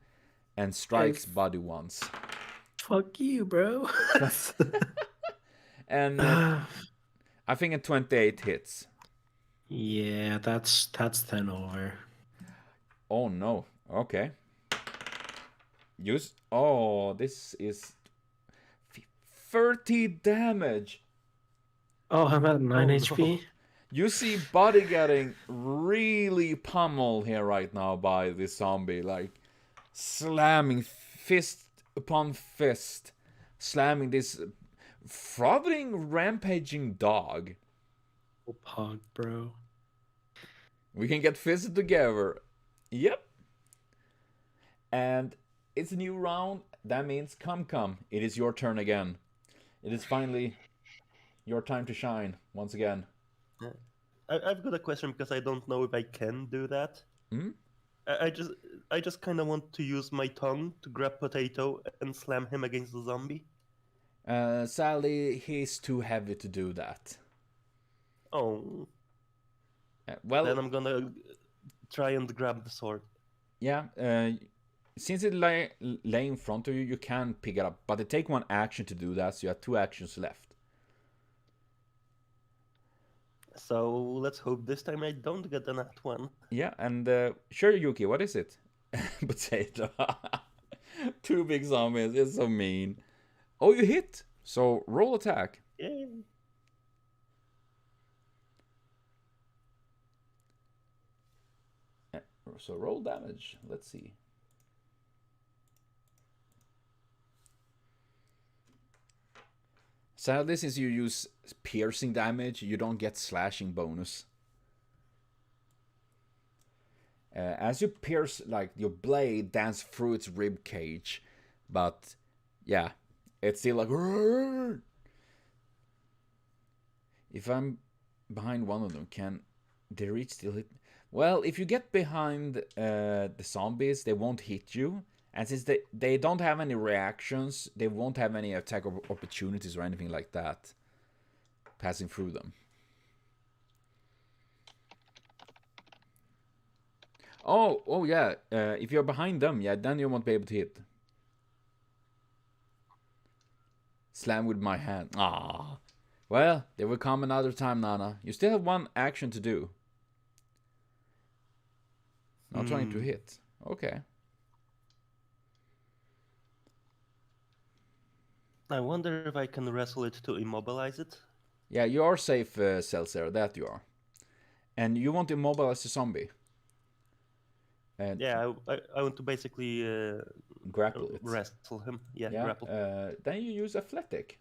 and strikes Body once. Fuck you, bro. And I think a 28 hits. Yeah, that's 10 over. Oh no. Okay. This is 30 damage. Oh, I'm at 9 Oh, HP. You see Buddy getting really pummeled here right now by this zombie, like slamming fist upon fist, slamming this frothing, rampaging dog. Oh, pog, bro. We can get fisted together. Yep. And it's a new round. That means come. It is your turn again. It is finally your time to shine once again. I've got a question because I don't know if I can do that. Hmm? I just kind of want to use my tongue to grab Potato and slam him against the zombie. Sadly, he's too heavy to do that. Oh, Well, then I'm gonna try and grab the sword. yeah. Since it lay in front of you, you can pick it up, but it take one action to do that, so you have 2 actions left. So let's hope this time I don't get a nat one. Yeah, and sure, Yuki, what is it? Potato. 2 big zombies. It's so mean. Oh, you hit. So roll attack. Yay. So roll damage. Let's see. Sadly, since you use piercing damage, you don't get slashing bonus. As you pierce, like your blade dance through its rib cage, but yeah, it's still like. Rrr! If I'm behind one of them, can they reach still hit? Well, if you get behind the zombies, they won't hit you. And since they don't have any reactions, they won't have any attack opportunities or anything like that passing through them. Oh yeah. If you're behind them, yeah, then you won't be able to hit. Slam with my hand. Ah. Well, they will come another time, Nana. You still have 1 action to do. Not trying to hit. Okay. I wonder if I can wrestle it to immobilize it. Yeah, you are safe, Celsius. That you are. And you want to immobilize the zombie. And Yeah, I want to basically grapple it. wrestle him. Yeah, Yeah. grapple. Then you use athletic.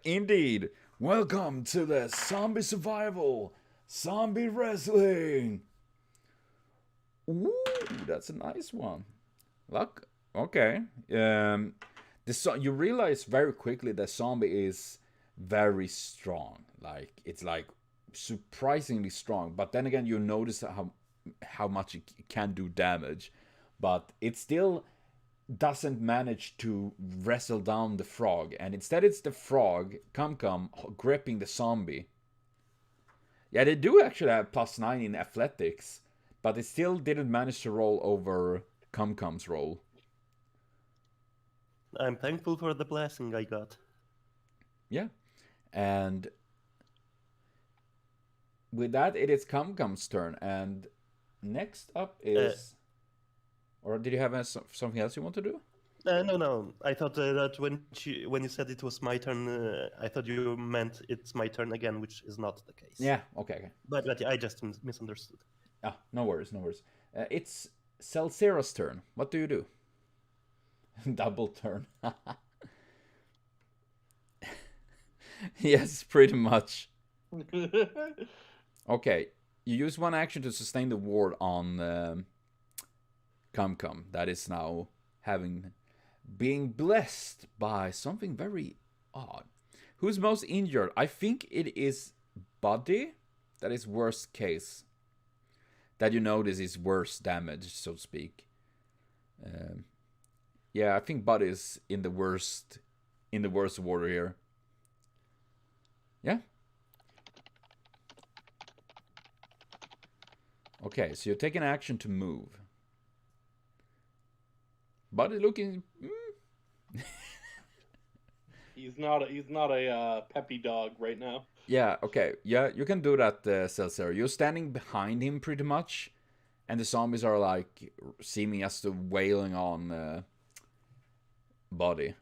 Indeed. Welcome to the zombie survival, zombie wrestling. Ooh, that's a nice one. Look, okay. You realize very quickly that zombie is very strong. Like it's like surprisingly strong. But then again, you notice how much it can do damage, but it still doesn't manage to wrestle down the frog, and instead it's the frog, Cum gripping the zombie. Yeah, they do actually have +9 in athletics, but it still didn't manage to roll over Cum's roll. I'm thankful for the blessing I got. Yeah, and with that, it is Cum's turn, and next up is. Or did you have something else you want to do? No. I thought that when you said it was my turn, I thought you meant it's my turn again, which is not the case. Yeah, okay. But I just misunderstood. Ah, no worries. It's Celsius's turn. What do you do? Double turn. Yes, pretty much. Okay, you use 1 action to sustain the ward on Cum. That is now being blessed by something very odd. Who's most injured? I think it is Buddy. That is worst case. That you notice is worse damage, so to speak. Yeah, I think Buddy is in the worst order here. Yeah. Okay, so you take an action to move. Buddy looking. He's not a peppy dog right now. Yeah. Okay. Yeah, you can do that, Celsius. You're standing behind him pretty much, and the zombies are like seeming as to wailing on body.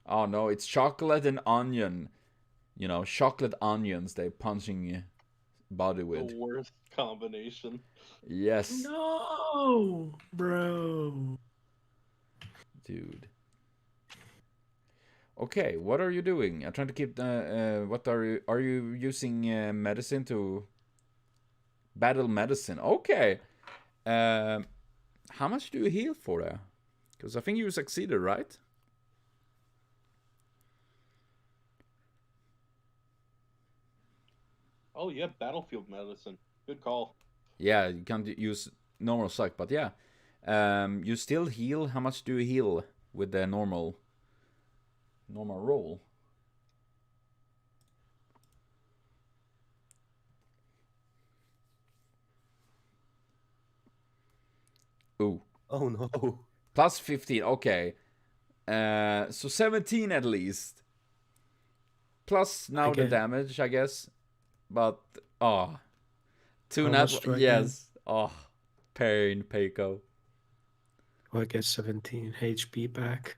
Oh no, it's chocolate and onion. You know, chocolate onions they punching body with. The worst combination. Yes, No, bro. dude. Okay, what are you doing? I'm trying to keep the. What are you using medicine to battle medicine? Okay. How much do you heal for that? Because I think you succeeded, right? Oh yeah, battlefield medicine. Good call. Yeah, you can't use normal suck, but yeah. You still heal. How much do you heal with the normal roll? Ooh. Oh no. Plus 15, okay. So 17 at least. Plus now the Okay. damage, I guess. But, two How nat, much do I yes. Oh, pain, Peiko. Oh, I get 17 HP back.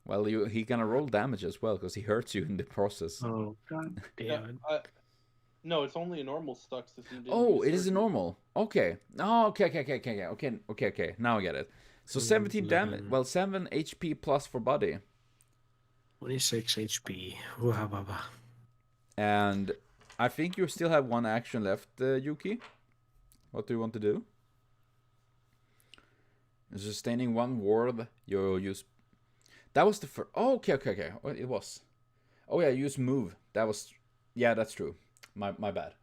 Well, he gonna roll damage as well, because he hurts you in the process. Oh, god damn it. No, it's only a normal stuck since you didn't Oh, use it is a surgery. normal. Okay. Oh, okay. Now I get it. So 17 damage. 11. Well, 7 HP plus for body. 26 HP. Wah-wah-wah. And I think you still have one action left, Yuki. What do you want to do? Sustaining one ward, you use... That was the first... Oh, okay. Oh, it was. Oh yeah, use move. That was... Yeah, that's true. My bad.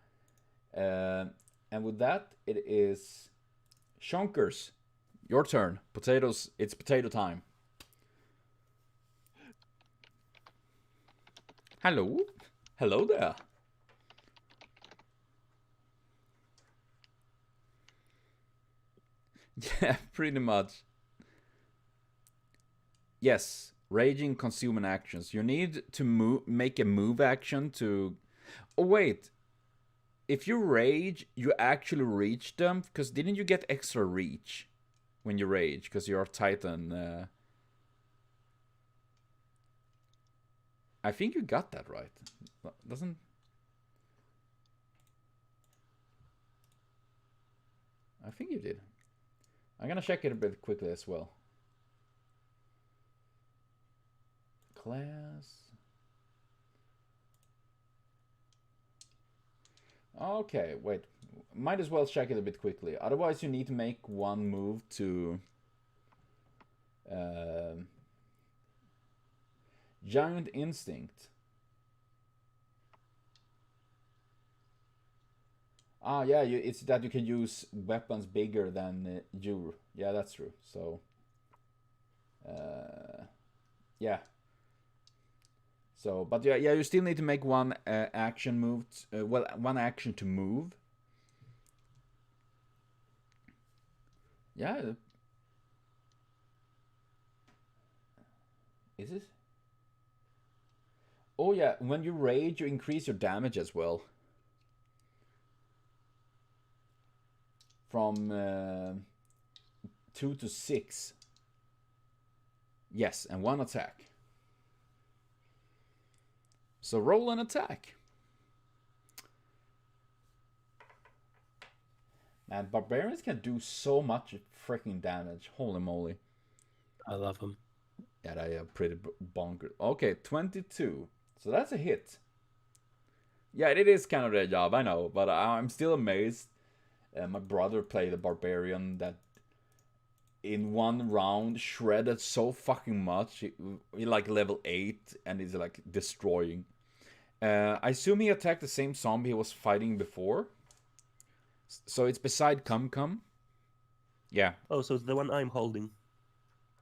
And with that, it is... Shonkers. Your turn. Potatoes. It's potato time. Hello? Hello there. Yeah, pretty much. Yes, raging, consuming actions. You need to make a move action to... Oh, wait. If you rage, you actually reach them? Because didn't you get extra reach when you rage? Because you're a Titan. I think you got that right. Doesn't... I think you did. I'm gonna check it a bit quickly as well. Class. Okay, wait. Might as well check it a bit quickly. Otherwise, you need to make one move to... Giant Instinct. Ah, yeah, it's that you can use weapons bigger than you. Yeah, that's true. So, yeah. So, but yeah, you still need to make one action move. Well, one action to move. Yeah. Is it? Oh yeah, when you rage, you increase your damage as well. From 2 to 6. Yes, and one attack. So roll an attack. Man, barbarians can do so much freaking damage. Holy moly. I love him. Yeah, they are pretty bonkers. Okay, 22. So that's a hit. Yeah, it is kind of their job, I know. But I'm still amazed. My brother played a barbarian that in one round shredded so fucking much. He like level 8 and is like destroying. I assume he attacked the same zombie he was fighting before. So it's beside Cum. Yeah. Oh, so it's the one I'm holding.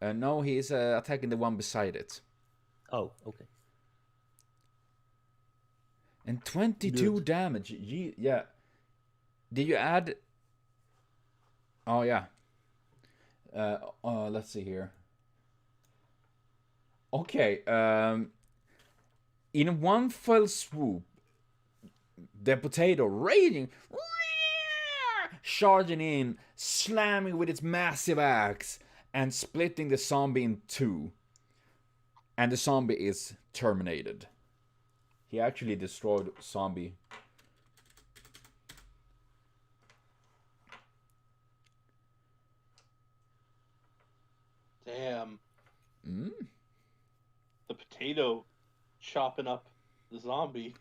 No, he is attacking the one beside it. Oh, okay. And 22 Good. damage. Yeah. Did you add... Oh, yeah. Let's see here. Okay. In one fell swoop, the potato raging, charging in, slamming with its massive axe, and splitting the zombie in two. And the zombie is terminated. He actually destroyed zombie. Damn. The potato chopping up the zombie.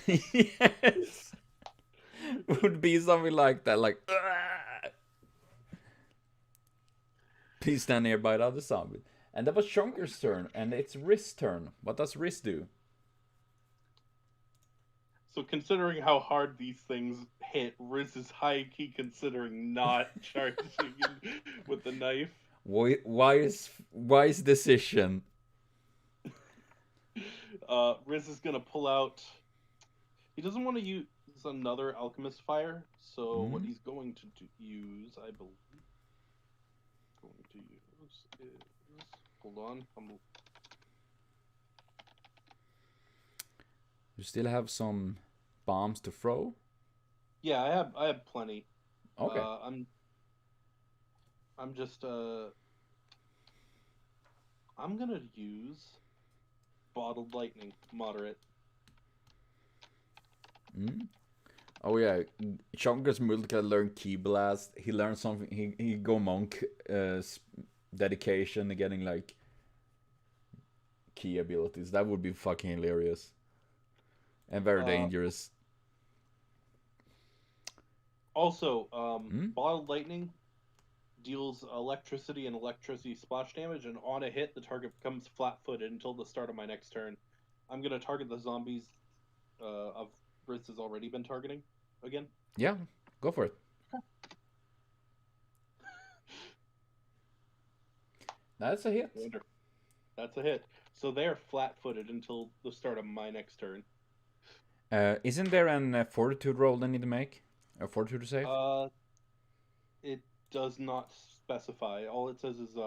Yes. Would be something like that, like please stand nearby the other zombie. And that was Shonker's turn, and it's Rizz's turn. What does Rizz do? So considering how hard these things hit, Riz is high key considering not charging with the knife. Wise decision. Riz is gonna pull out. He doesn't want to use another alchemist fire, so what he's going to use, I believe, is, hold on, You still have some bombs to throw? Yeah, I have plenty. Okay. I'm just I'm gonna use bottled lightning, moderate. Oh yeah, Chonker's multi learned Key Blast. He learned something. He go monk dedication, getting like key abilities. That would be fucking hilarious and very dangerous. Also, bottled lightning deals electricity and electricity splash damage, and on a hit, the target becomes flat-footed until the start of my next turn. I'm gonna target the zombies of Ritz has already been targeting again. Yeah, go for it. That's a hit. That's a hit. So they're flat-footed until the start of my next turn. Isn't there an fortitude roll they need to make? A fortitude save? It does not specify. All it says is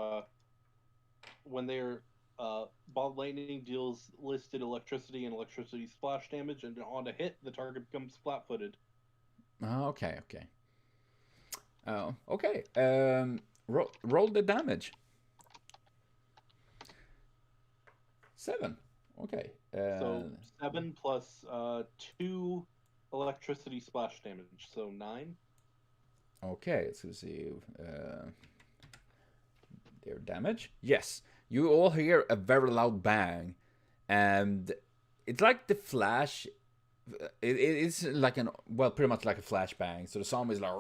when they're ball lightning deals listed electricity and electricity splash damage, and on a hit, the target becomes flat-footed. Okay. Okay. Roll the damage. 7. Okay. So 7 plus 2 electricity splash damage, so 9. Okay, let's see. Their damage. Yes, you all hear a very loud bang, and it's like the flash. It's like pretty much like a flashbang. So the zombie is like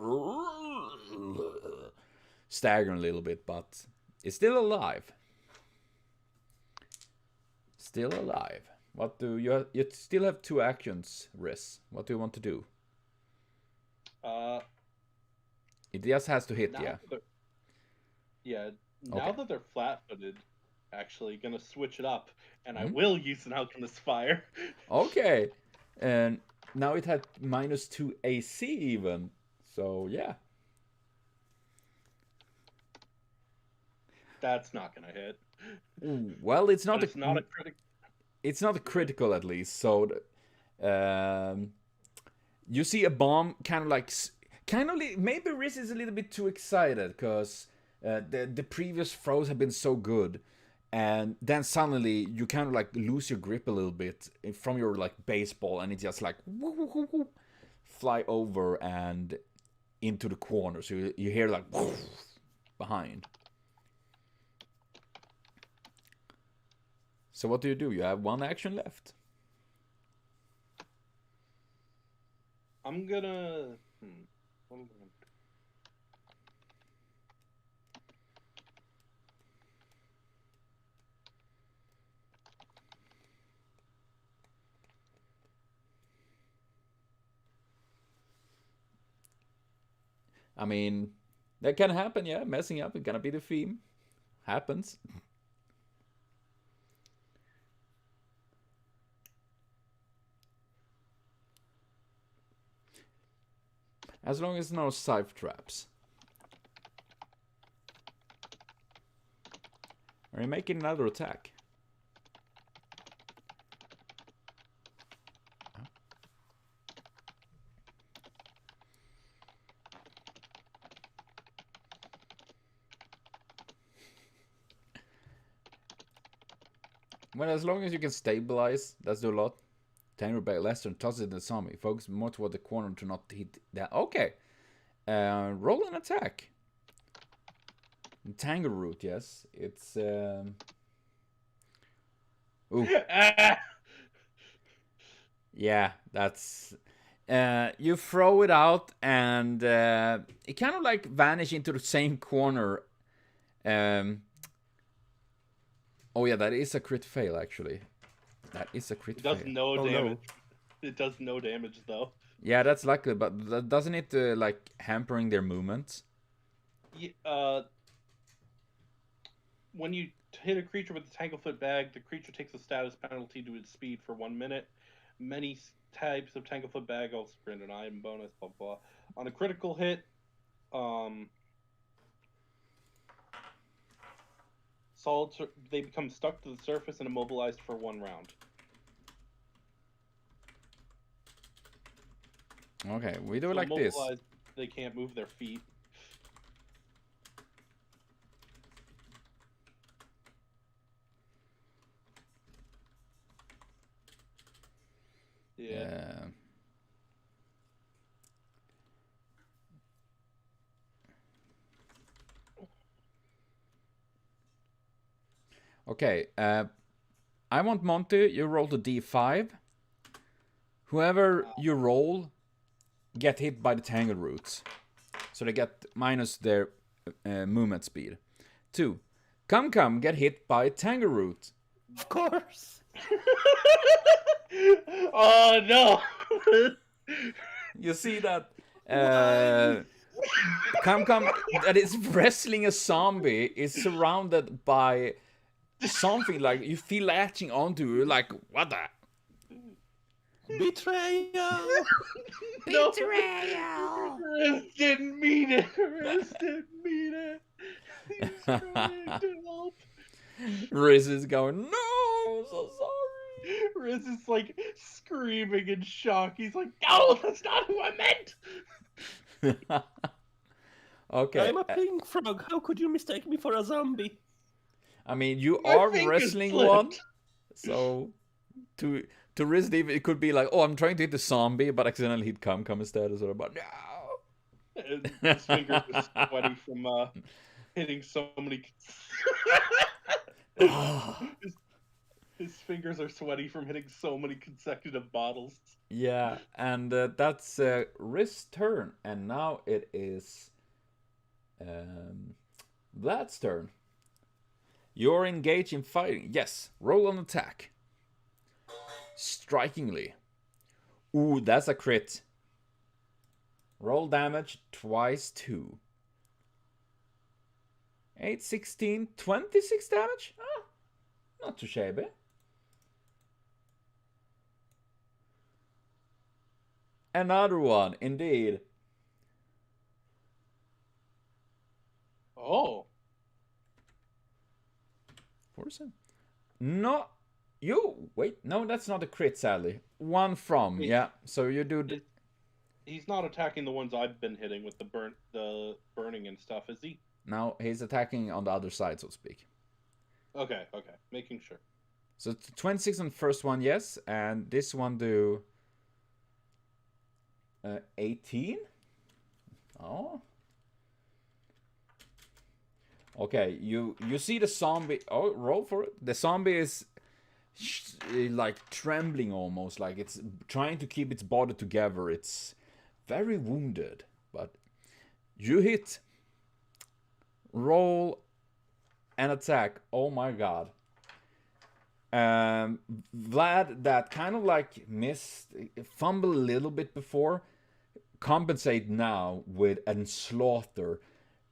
staggering a little bit, but it's still alive. Still alive. What do you still have 2 actions, Riz? What do you want to do? It just has to hit, yeah. Now that they're flat-footed, actually gonna switch it up, and I will use an alchemist fire. Okay, and now it had -2 AC even, so yeah. That's not gonna hit. Well, it's not. It's not a critical. It's not a critical, at least. So, you see a bomb maybe Riz is a little bit too excited because the previous throws have been so good, and then suddenly you kind of like lose your grip a little bit from your like baseball, and it just like fly over and into the corner. So you hear like behind. So what do? You have 1 action left. I'm gonna. What am I gonna do? I mean, that can happen, yeah. Messing up is gonna be the theme. Happens. As long as no scythe traps. Are you making another attack? Well, as long as you can stabilize, that's do a lot. Tangle back less and tosses the zombie. Focus more toward the corner to not hit that. Okay. Roll an attack. Tangle root, yes. It's ooh. Yeah, that's you throw it out and it kind of like vanish into the same corner. Oh yeah, that is a crit fail actually. That is a crit It does fail. no Oh, damage. no. It does no damage though. Yeah, that's likely, but doesn't it like hampering their movements? When you hit a creature with a Tanglefoot bag, the creature takes a status penalty to its speed for 1 minute. Many types of Tanglefoot bag also grant an item bonus, blah blah. On a critical hit, they become stuck to the surface and immobilized for 1 round. Okay, we do it So like this. immobilized, they can't move their feet. Yeah. Okay, I want Monty, you roll the d5. Whoever you roll get hit by the tangle roots. So they get minus their movement speed. 2. Come get hit by tangle root. Of course. Oh no! You see that Come that is wrestling a zombie is surrounded by something like you feel latching onto, like what the. Betrayal! Betrayal! Riz didn't mean it. Riz didn't mean it. He's trying to help. Riz is going, no, so sorry. Riz is like screaming in shock. He's like, no, that's not who I meant. Okay. I'm a pink frog. How could you mistake me for a zombie? I mean, you My are finger wrestling slipped. one, so to Riz, it could be like, oh, I'm trying to hit the zombie, but accidentally hit Come instead, or sort of, but no. And his fingers are sweaty from hitting so many. His fingers are sweaty from hitting so many consecutive bottles. Yeah, and that's Riz's turn, and now it is Vlad's turn. You're engaged in fighting. Yes, roll an attack. Strikingly. Ooh, that's a crit. Roll damage twice 2. 8, 16, 26 damage? Ah, not too shabby. Another one, indeed. Oh. 4%. No, you wait. No, that's not a crit. Sadly, 1 from. Wait. Yeah. So you do. He's not attacking the ones I've been hitting with the burning and stuff, is he? Now he's attacking on the other side, so to speak. Okay, making sure. So 26 on the first one, yes, and this one do 18. Oh. Okay, you see the zombie. Oh, roll for it. The zombie is like trembling almost, like it's trying to keep its body together. It's very wounded, but you hit. Roll an attack. Oh my god. Vlad, that kind of like missed, fumbled a little bit before, compensate now with a slaughter.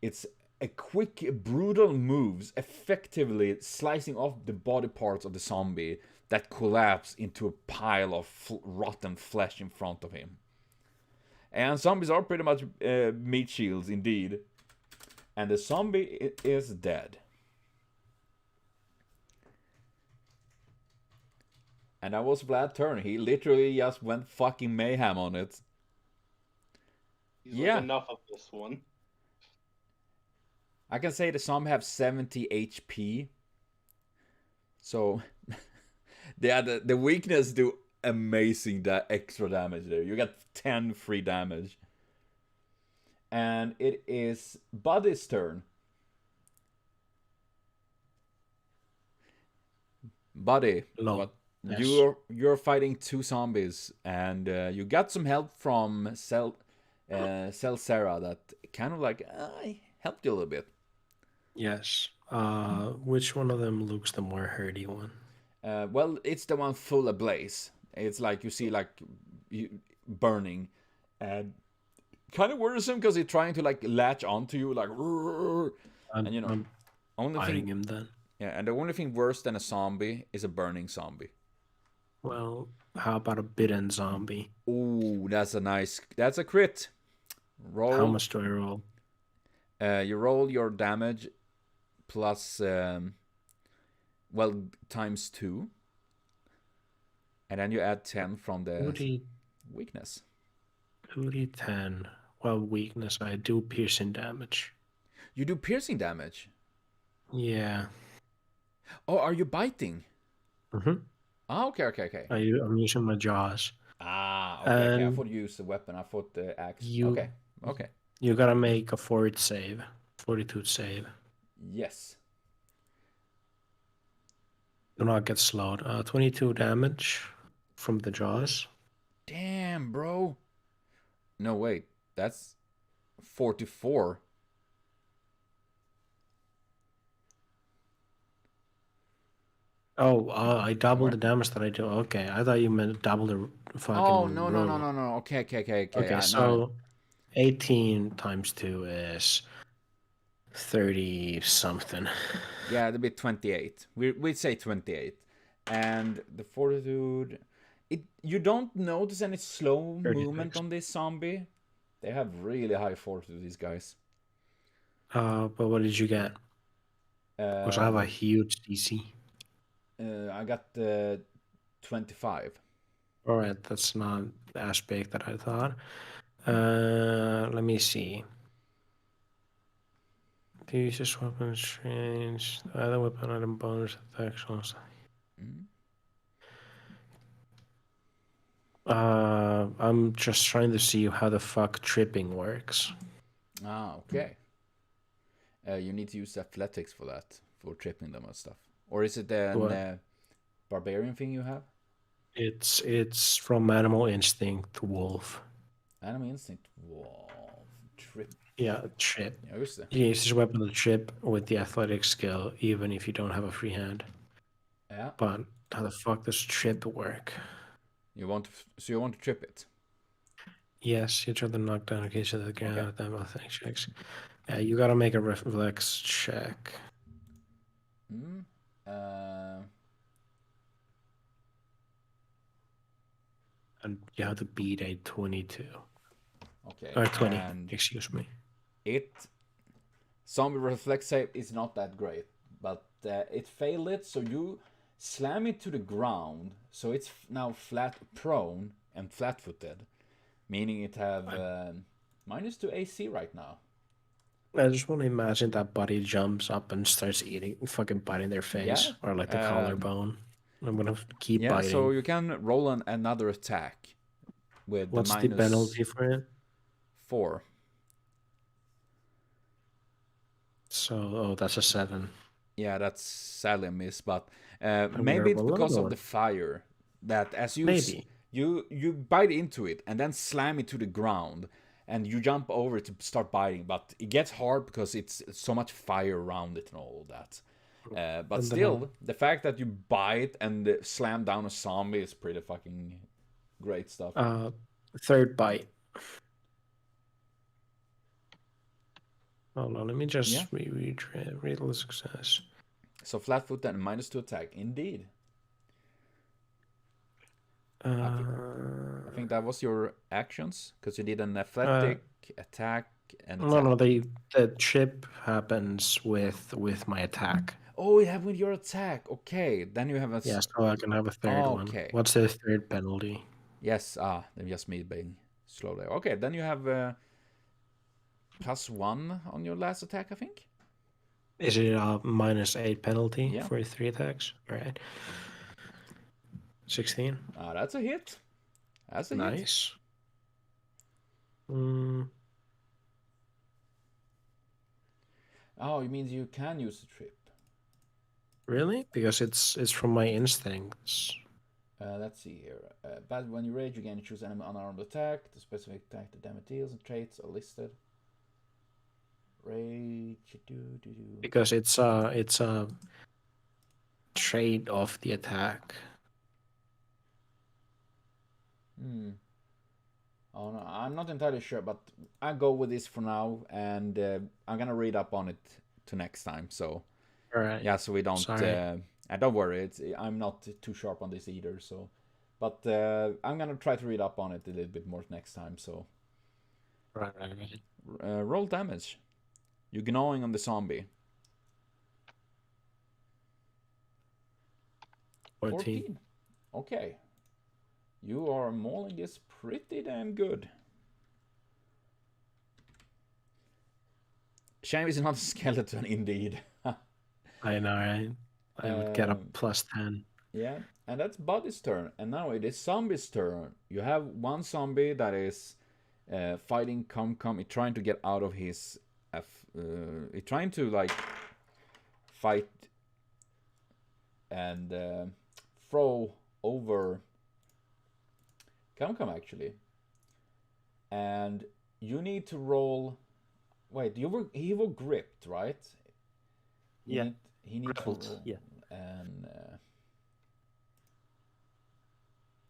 It's a quick, brutal moves, effectively slicing off the body parts of the zombie that collapse into a pile of rotten flesh in front of him. And zombies are pretty much meat shields indeed. And the zombie is dead. And that was Vlad's turn. He literally just went fucking mayhem on it. He's Yeah. like, enough of this one. I can say the zombie have 70 HP. So Yeah, the weakness do amazing extra damage there. You got 10 free damage. And it is Buddy's turn. Buddy, Hello. what Yes. you're fighting 2 zombies, and you got some help from Cell Sarah that kind of like helped you a little bit. Yes. Which one of them looks the more hurty one? Well, it's the one full ablaze. It's like you see like burning, and kind of worrisome because he's trying to like latch onto you like, and you know, I'm only fighting thing, him then. yeah, and the only thing worse than a zombie is a burning zombie. Well, how about a bitten zombie? Ooh, that's a crit. Roll. How much do I roll? You roll your damage plus, times 2. And then you add 10 from the weakness. 2d10. Well, weakness, I do piercing damage. You do piercing damage? Yeah. Oh, are you biting? Mm-hmm. Oh, okay. I'm using my jaws. Okay. I thought you used the weapon. I thought the axe. Okay. You gotta make a fortitude save. Yes. Do not get slowed. 22 damage from the jaws. Damn, bro. No, wait. That's 44. Oh, I doubled the damage that I do. Okay, I thought you meant double the fucking Oh, no. roll. Okay. Okay, so 18 times 2 is 30 something. Yeah, it'd be 28. We'd say 28. And the fortitude, you don't notice any slow 36. movement on this zombie. They have really high fortitude, these guys. But what did you get? Because I have a huge DC. I got 25. All right, that's not as big that I thought. Let me see. These is weapons change. Either weapon item bonus attacks. I'm just trying to see how the fuck tripping works. Okay. You need to use athletics for that, for tripping them and stuff. Or is it a barbarian thing you have? It's from Animal Instinct Wolf. Animal Instinct Wolf. Trip. Yeah, trip. Ja, just det. You use this weapon to trip with the athletic skill, even if you don't have a free hand. Yeah. But how the fuck does trip work? You want to trip it? Yes, you try to knock down a case of the ground with them athletic checks. You gotta make a reflex check. And you have to beat a 22. Okay. Or 20, and excuse me. Zombie reflex save is not that great, but it failed it, so you slam it to the ground, so it's now prone and flat-footed, meaning it have -2 AC right now. I just want to imagine that buddy jumps up and starts fucking biting their face, or like the collarbone. I'm gonna keep biting. So you can roll another attack with What's the penalty for it? 4. So, that's a 7. Yeah, that's sadly a miss, but maybe it's because of the fire that as you bite into it and then slam it to the ground and you jump over to start biting, but it gets hard because it's so much fire around it and all of that. But still, the fact that you bite and slam down a zombie is pretty fucking great stuff. Third bite. Hold on, let me just read the success. So flat-footed and -2 attack, indeed. I think that was your actions, because you did an athletic attack and attack. No, the chip happens with my attack. Oh, you have with your attack. Okay, then you have a... Yeah, so I can have a third one. What's the third penalty? Yes, then just me being slow there. Okay, then you have +1 on your last attack, I think. Is it a -8 penalty for 3 attacks? All right. 16. That's a hit. That's a hit. Nice. Mm, Oh, it means you can use a trip. really? Because it's from my instincts. Let's see here. But when you rage, you can choose an unarmed attack. The specific attack, the damage deals, and traits are listed. Rage, Because it's a trait of the attack. Oh no, I'm not entirely sure, but I'll go with this for now, and I'm gonna read up on it to next time. So All right. yeah, so we don't. Sorry. Don't worry, I'm not too sharp on this either. So, but I'm gonna try to read up on it a little bit more next time. So, Right. roll damage. You're gnawing on the zombie. 14. Okay. You are mauling this pretty damn good. Shame it's not a skeleton, indeed. I know, right? I would get a +10. Yeah, and that's Buddy's turn. And now it is Zombie's turn. You have one zombie that is fighting Come, trying to get out of his... trying to, like, fight and throw over Come, actually. And you need to roll... Wait, he were gripped, right? Yeah. He needs to Grappled, roll. yeah. And...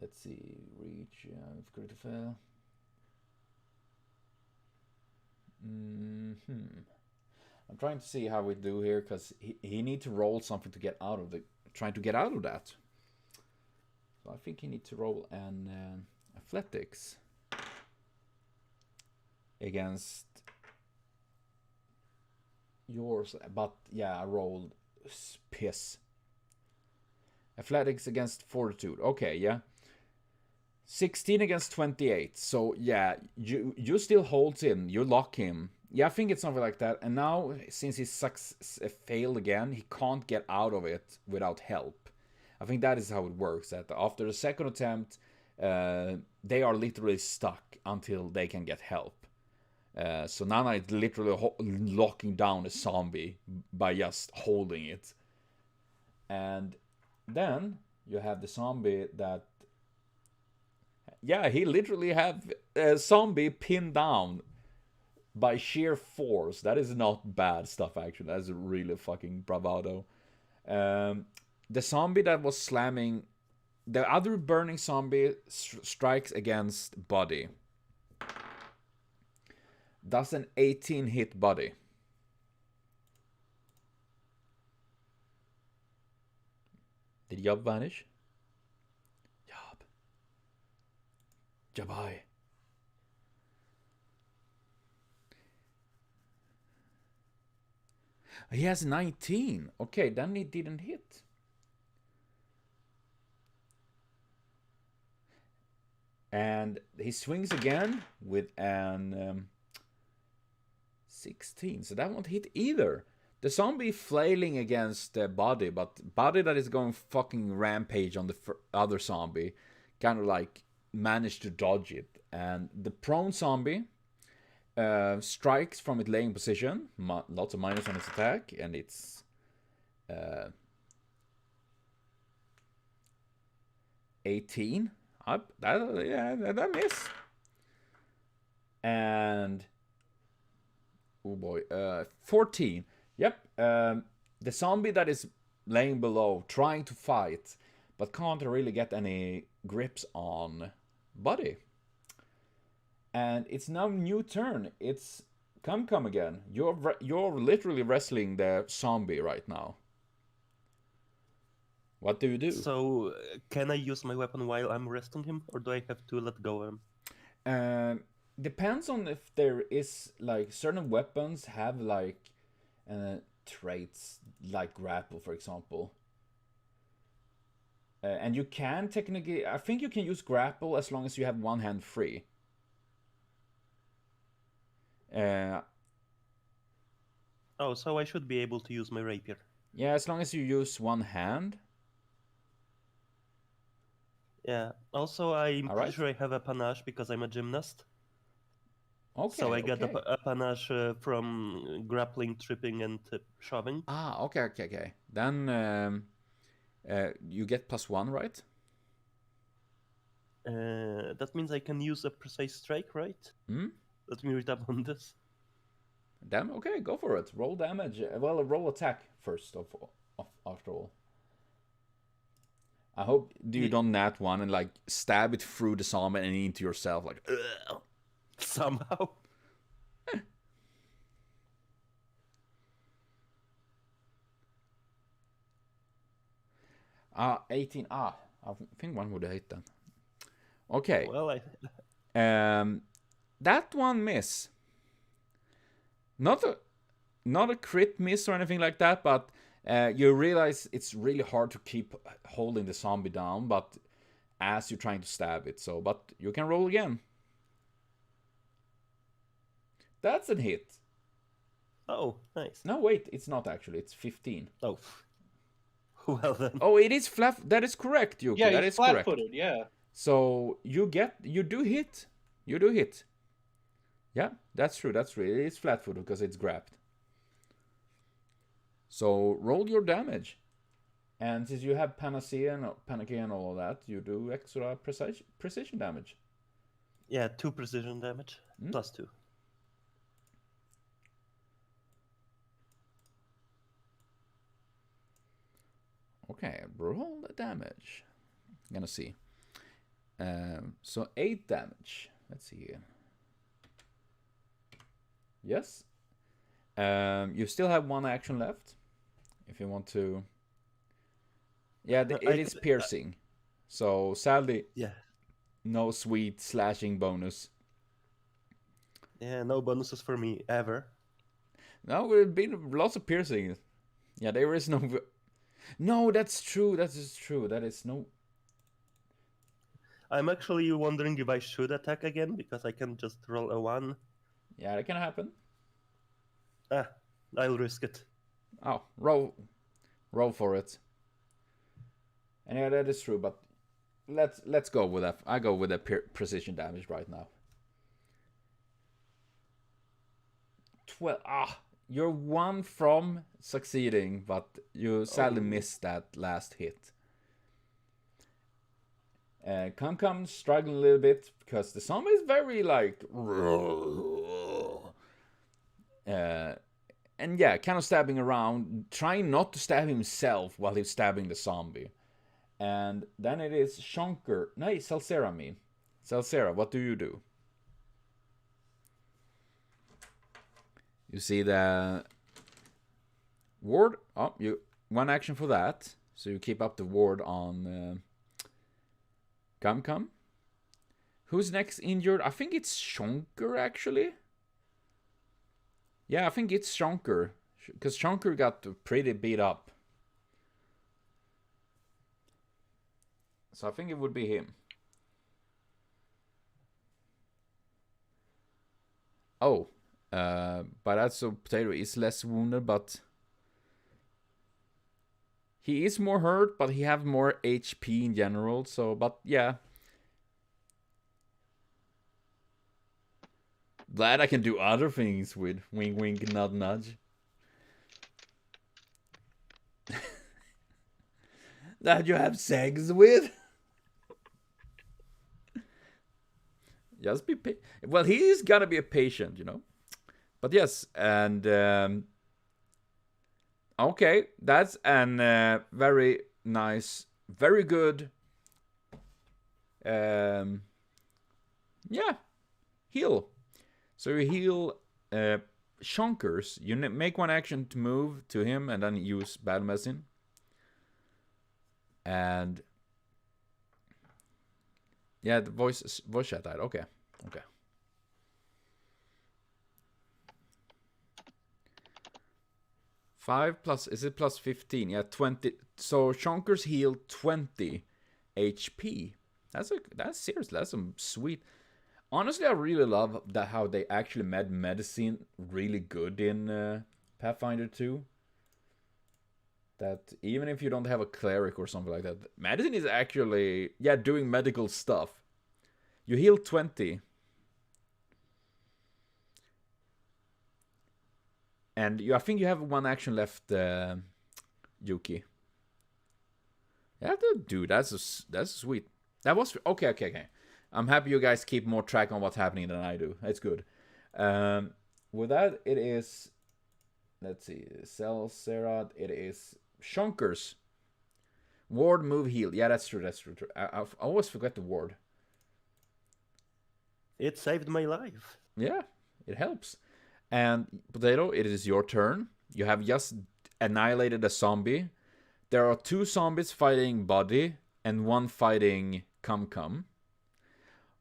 let's see, reach, critical fail. I'm trying to see how we do here, because he need to roll something to get out of trying to get out of that. So I think he needs to roll an athletics against yours, but yeah, I rolled piss. Athletics against fortitude. Okay, yeah. 16 against 28. So yeah, you still holds him. You lock him. Yeah, I think it's something like that. And now, since he failed again, he can't get out of it without help. I think that is how it works. That after the second attempt, they are literally stuck until they can get help. So Nana is literally locking down a zombie by just holding it. And then you have the zombie that... Yeah, he literally have a zombie pinned down by sheer force. That is not bad stuff, actually. That's really fucking bravado. The zombie that was slamming... The other burning zombie strikes against Buddy. Does an 18 hit Buddy? Did Job vanish? Jabai. He has 19. Okay, then he didn't hit. And he swings again with an 16. So that won't hit either. The zombie flailing against the Body, but Body that is going fucking rampage on the other zombie kind of like managed to dodge it. And the prone zombie strikes from its laying position. Lots of minus on its attack, and it's 18 up. That miss. And oh boy, 14. Yep. The zombie that is laying below, trying to fight, but can't really get any grips on Buddy. And it's now new turn. It's Come again. You're literally wrestling the zombie right now. What do you do? So, can I use my weapon while I'm resting him, or do I have to let go of him? Depends on if there is, like, certain weapons have, like, traits, like grapple, for example. And you can technically... I think you can use grapple as long as you have one hand free. Oh, so I should be able to use my rapier. Yeah, as long as you use one hand. Yeah. Also, I'm All pretty right. sure I have a panache because I'm a gymnast. Okay. So I get okay. a panache from grappling, tripping, and shoving. Ah, okay. Then you get +1, right? That means I can use a precise strike, right? Hmm? Let me read up on this. Damn. Okay, go for it. Roll damage. Well, roll attack first after all. I hope you don't nat one and like stab it through the zombie and into yourself like. Ugh. Somehow. 18. I think one would have hit then. Okay. Well, That one miss. Not a crit miss or anything like that, but you realize it's really hard to keep holding the zombie down, but as you're trying to stab it, but you can roll again. That's a hit. Oh, nice. No, wait, it's not actually. It's 15. Oh. Well then. Oh, it is flat. That is correct, Yuki. Yeah, that he's is correct. flat-footed. Yeah. So you do hit. You do hit. Yeah, that's true. It is flat-footed because it's grabbed. So roll your damage. And since you have panacea and all of that, you do extra precision damage. Yeah, 2 precision damage. +2. Okay, roll the damage. I'm gonna see. So 8 damage. Let's see here. Yes. You still have 1 action left. If you want to. Yeah, it is piercing. So sadly, yeah, no sweet slashing bonus. Yeah, no bonuses for me ever. No, we've been lots of piercing. Yeah, there is no. No, that's true. That is true. That is no. I'm actually wondering if I should attack again because I can just roll a 1. Yeah, that can happen. I'll risk it. Oh, roll for it. And yeah, that is true. But let's go with that. I go with the precision damage right now. 12. You're 1 from succeeding, but you sadly missed that last hit. Come struggling a little bit because the zombie is very like. And yeah, kind of stabbing around, trying not to stab himself while he's stabbing the zombie. And then it is Shonker. No, Salsera, Salsera, what do you do? You see the ward. Oh, you 1 action for that. So you keep up the ward on Come. Who's next injured? I think it's Shonker, actually. Yeah, I think it's Shonker. Because Shonker got pretty beat up. So I think it would be him. Oh. But also Potato is less wounded, but he is more hurt, but he have more HP in general. So, but yeah, glad I can do other things with wink, wink, nudge, nudge. That you have sex with. Just be well. He's gotta be a patient, you know. But yes, and okay, that's an very nice, very good, yeah, heal. So you heal Shonkers. You make 1 action to move to him, and then use Battle Medicine. And yeah, the voice chat died. Okay. 5 plus, is it plus 15? Yeah, 20. So Shonkers heal 20 HP. That's serious. That's some sweet. Honestly, I really love that how they actually made medicine really good in Pathfinder 2. that even if you don't have a cleric or something like that, medicine is actually, doing medical stuff. You heal 20. And I think you have one action left, Yuki. Yeah, dude, that's sweet. That was okay. I'm happy you guys keep more track on what's happening than I do. That's good. With that, it is. Let's see, Serad. It is Shonkers. Ward, move, heal. Yeah, that's true. I always forget the ward. It saved my life. Yeah, it helps. And Potato, it is your turn. You have just annihilated a zombie. There are 2 zombies fighting Body and 1 fighting Cum.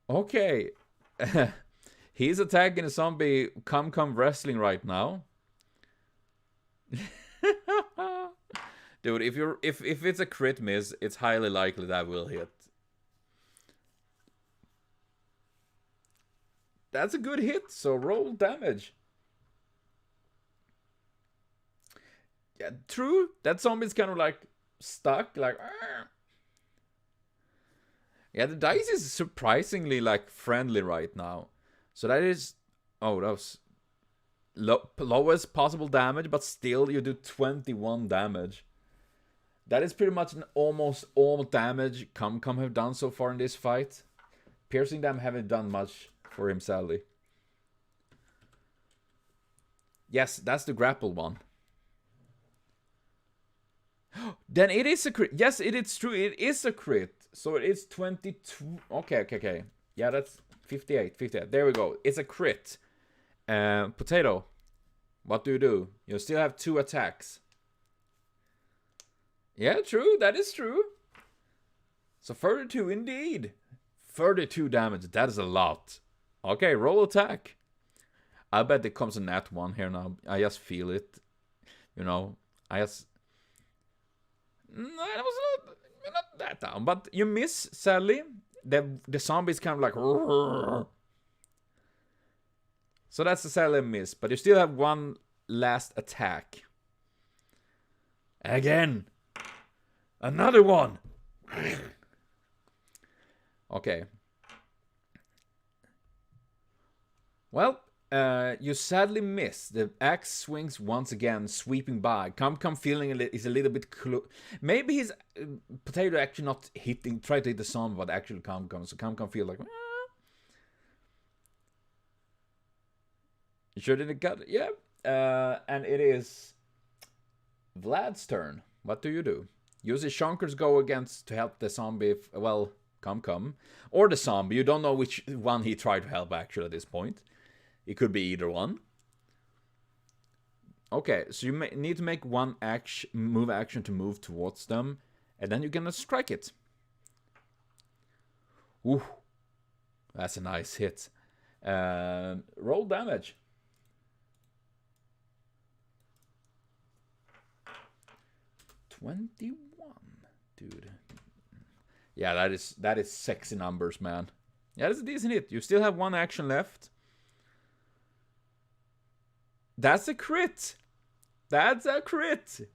Okay. He's attacking a zombie Cum wrestling right now. Dude, if it's a crit miss, it's highly likely that will hit. That's a good hit, so roll damage. Yeah, true. That zombie's kind of like stuck, like. Argh. Yeah, the dice is surprisingly like friendly right now. So that is, that was lowest possible damage, but still you do 21 damage. That is pretty much almost all damage Cum have done so far in this fight. Piercing them haven't done much for him, sadly. Yes, that's the grapple one. Then it is a crit. Yes, it is true. It is a crit. So it is 22. Okay. Yeah, that's 58. There we go. It's a crit. Potato, what do? You still have 2 attacks. Yeah, true. That is true. So 32 indeed. 32 damage. That is a lot. Okay, roll attack. I bet it comes a nat 1 here now. I just feel it. I just. No, that was not that down, but you miss, sadly. The zombie's kind of like. So that's a sadly miss, but you still have 1 last attack. Again. Another one. Okay. Well, you sadly miss. The axe swings once again, sweeping by. Cum feeling is a little bit maybe his Potato actually not hitting, try to hit the zombie, but actually Cum. So Cum feel like. You sure didn't cut it? Yeah. And it is Vlad's turn. What do you do? Usually Shonkers go against to help the zombie. Cum. Or the zombie. You don't know which one he tried to help actually at this point. It could be either one. Okay, so you need to make 1 move action to move towards them. And then you're gonna strike it. Ooh. That's a nice hit. Roll damage. 21, dude. Yeah, that is sexy numbers, man. Yeah, that's a decent hit. You still have 1 action left. That's a crit. That's a crit.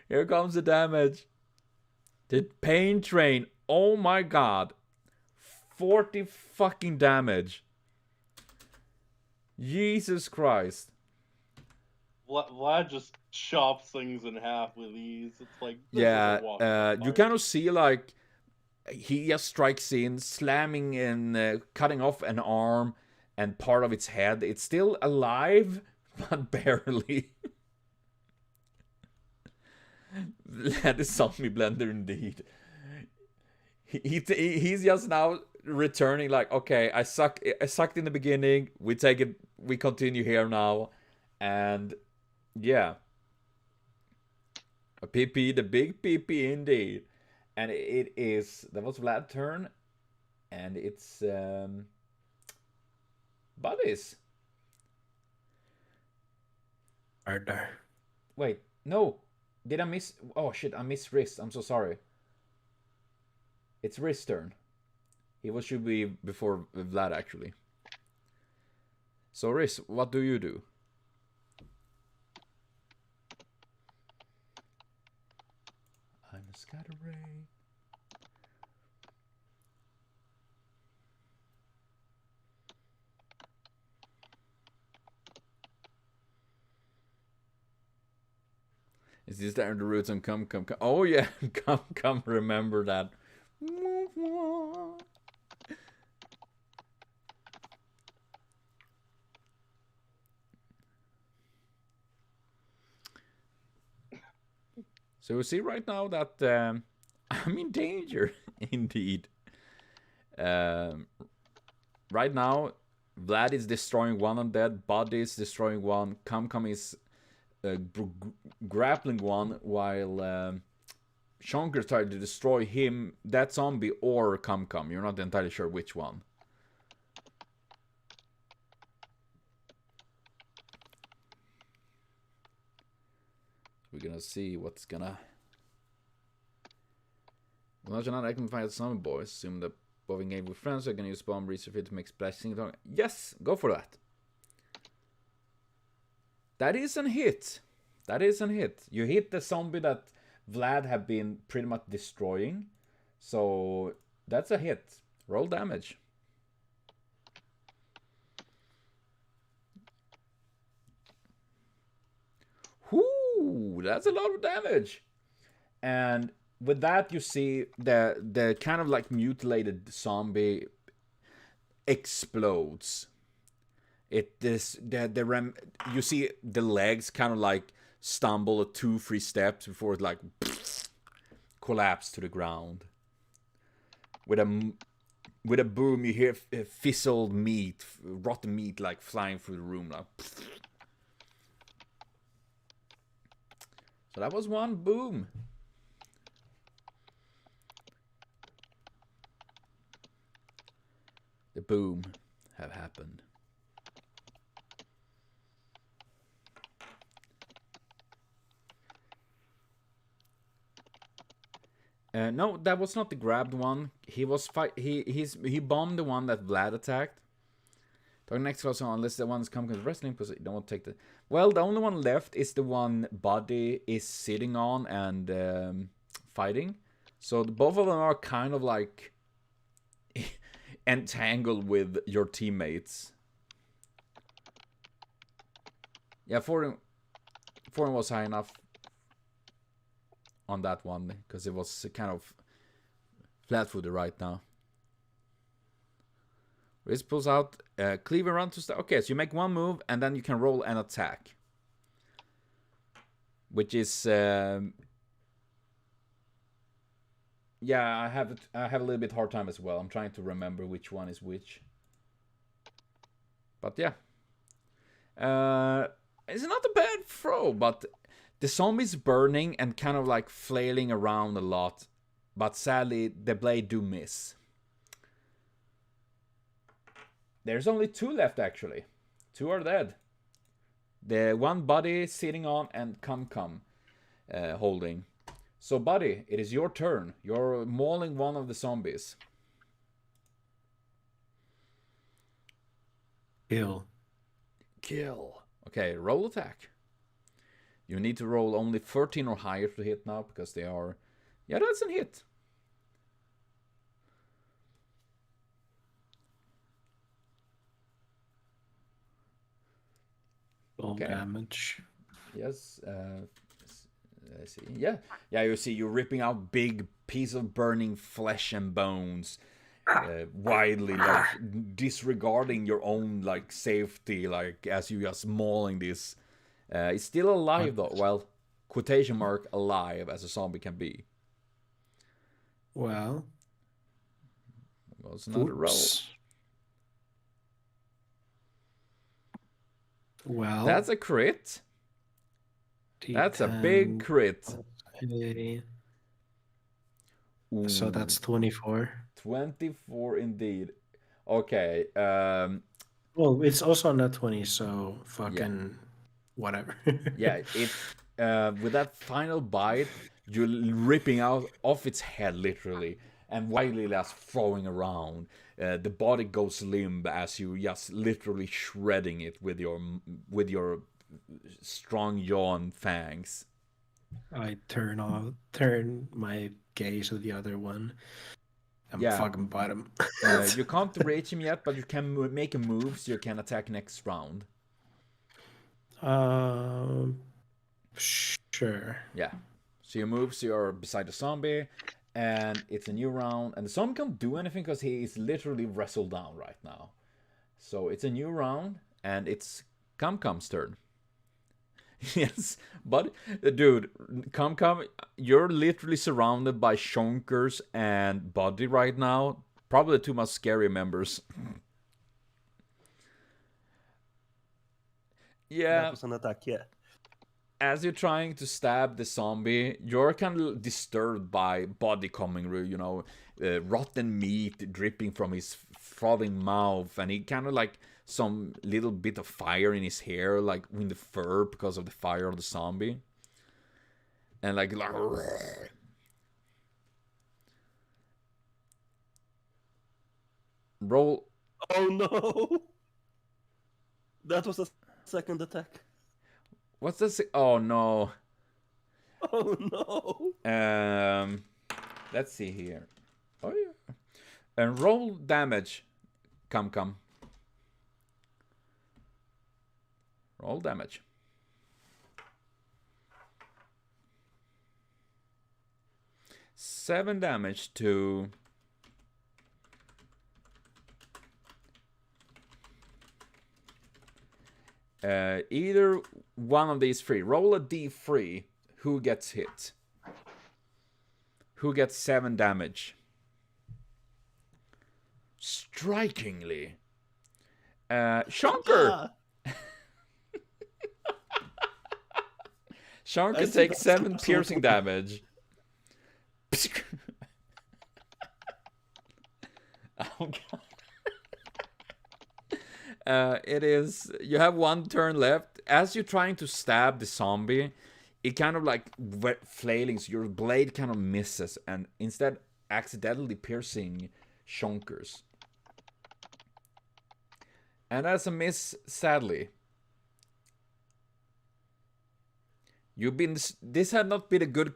Here comes the damage. The pain train. Oh my god. 40 fucking damage. Jesus Christ. Vlad just chops things in half with ease. It's like, yeah, you kind of see like he just strikes in, slamming and cutting off an arm and part of its head. It's still alive, but barely. That is zombie blender indeed. He's just now returning like, okay, I sucked in the beginning. We take it. We continue here now, and yeah, a PP, the big PP indeed, and it is that was Vlad's turn, and it's Buddies. Murder. Wait, no, did I miss? Oh shit, I missed Wrist. I'm so sorry. It's Wrist's turn. He should be before Vlad actually. So Wrist, what do you do? gotta rain. Is this there in the roots and come? Oh yeah, come, remember that. So we see right now that I'm in danger, indeed. Right now, Vlad is destroying one undead, Buddy is destroying one, Come is grappling one, while Shonker tried to destroy him, that zombie, or Come. You're not entirely sure which one. We're gonna see what's gonna. Well, not I can find some boys. Assume that both in game with friends are gonna use bomb resurface to make splashing. Yes, go for that. That is a hit. That is a hit. You hit the zombie that Vlad have been pretty much destroying. So that's a hit. Roll damage. Whoo! That's a lot of damage. And with that, you see the kind of like mutilated zombie explodes. You see the legs kind of like stumble 2-3 steps before it like collapse to the ground. With a boom, you hear fizzled meat, rotten meat like flying through the room. Like. So that was one boom. The boom have happened. No, that was not the grabbed one. He bombed the one that Vlad attacked. Talking next close on, unless the one's come to wrestling position. Don't want to take the. Well, the only one left is the one Buddy is sitting on and fighting. So both of them are kind of like entangled with your teammates. Yeah, Foreign was high enough on that one because it was kind of flat-footed right now. Riz pulls out Cleaver run to start. Okay, so you make one move and then you can roll an attack, which is yeah, I have a little bit hard time as well. I'm trying to remember which one is which, but yeah, it's not a bad throw, but the zombie's burning and kind of like flailing around a lot, but sadly the blade do miss. There's only 2 left actually. 2 are dead. The one Buddy sitting on and Come holding. So Buddy, it is your turn. You're mauling one of the zombies. Kill. Okay, roll attack. You need to roll only 13 or higher to hit now because they are. Yeah, that's a hit. Roll damage. Yes. Let's see. Yeah. You see, you're ripping out big piece of burning flesh and bones, widely, like disregarding your own like safety, like as you just mauling this. It's still alive though. Well, quotation mark alive as a zombie can be. Well, it was another roll. Well, that's a crit. That's a big crit. So that's 24. 24 indeed. Okay. Well, it's also not 20, so fucking whatever. Yeah, it with that final bite, you're ripping out off its head literally, and widely just throwing around. The body goes limp as you just literally shredding it with your strong yaw and fangs. I turn my gaze to the other one. I'm Yeah. fucking bottom. You can't reach him yet, but you can make a move so you can attack next round. Sure. Yeah. So you move, so you're beside the zombie, and it's a new round. And the zombie can't do anything because he is literally wrestled down right now. So it's a new round, and it's Kamkam's turn. Yes, but dude, Kamkam, you're literally surrounded by Shonkers and Buddy right now. Probably the two most scary members. Yeah. That was an attack, yeah. As you're trying to stab the zombie, you're kind of disturbed by Buddy coming through, you know, rotten meat dripping from his frothing mouth, and he kind of like some little bit of fire in his hair, like in the fur because of the fire of the zombie. And like roll. Oh no! That was a second attack. What's this? Oh no. Oh no! Let's see here. Oh yeah. And roll damage. Come. Roll damage. 7 damage to either one of these three. Roll a d3. Who gets hit? Who gets 7 damage? Strikingly. Shonker! Shonker takes 7 piercing damage. Oh god. It is. You have 1 turn left. As you're trying to stab the zombie, it kind of like flailing, so your blade kind of misses, and instead accidentally piercing Shonkers. And that's a miss, sadly. You've been. This had not been a good.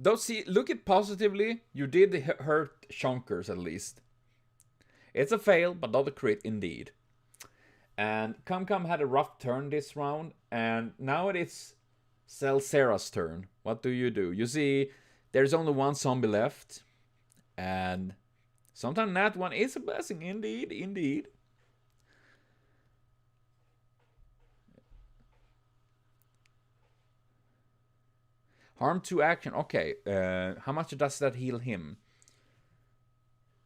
Don't see. Look it positively. You did hurt Shonkers at least. It's a fail, but not a crit indeed. And Kamkam had a rough turn this round, and now it is Celsera's turn. What do? You see, there's only 1 zombie left, and sometimes that one is a blessing, indeed. Harm 2 action. Okay, how much does that heal him?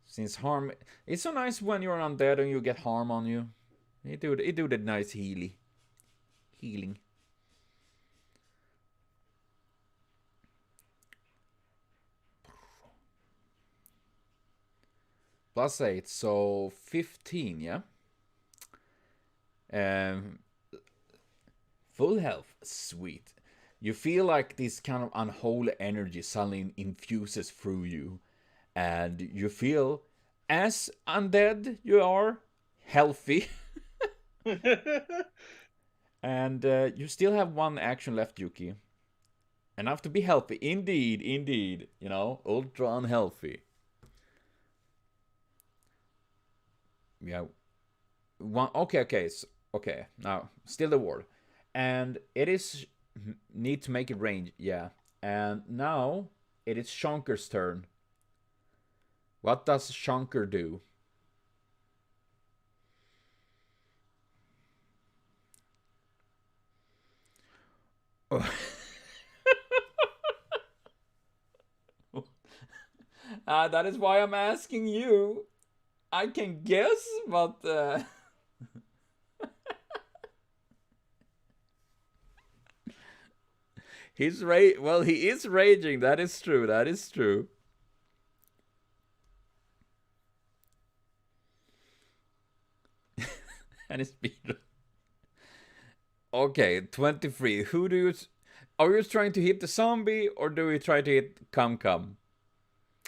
Since harm, it's so nice when you're undead and you get harm on you. It do that nice healing. +8, so 15, yeah? Full health, sweet. You feel like this kind of unholy energy suddenly infuses through you. And you feel, as undead you are, healthy. And you still have 1 action left, Yuki. Enough to be healthy. Indeed. You know, ultra unhealthy. Yeah. 1. Okay. Okay. Now, still the ward. And it is need to make it range. Yeah. And now it is Shonker's turn. What does Shonker do? Oh. That is why I'm asking you. I can guess, but he is raging. That is true. And it's speed. Okay, 23. Who do you... Are you trying to hit the zombie, or do you try to hit Kamkam?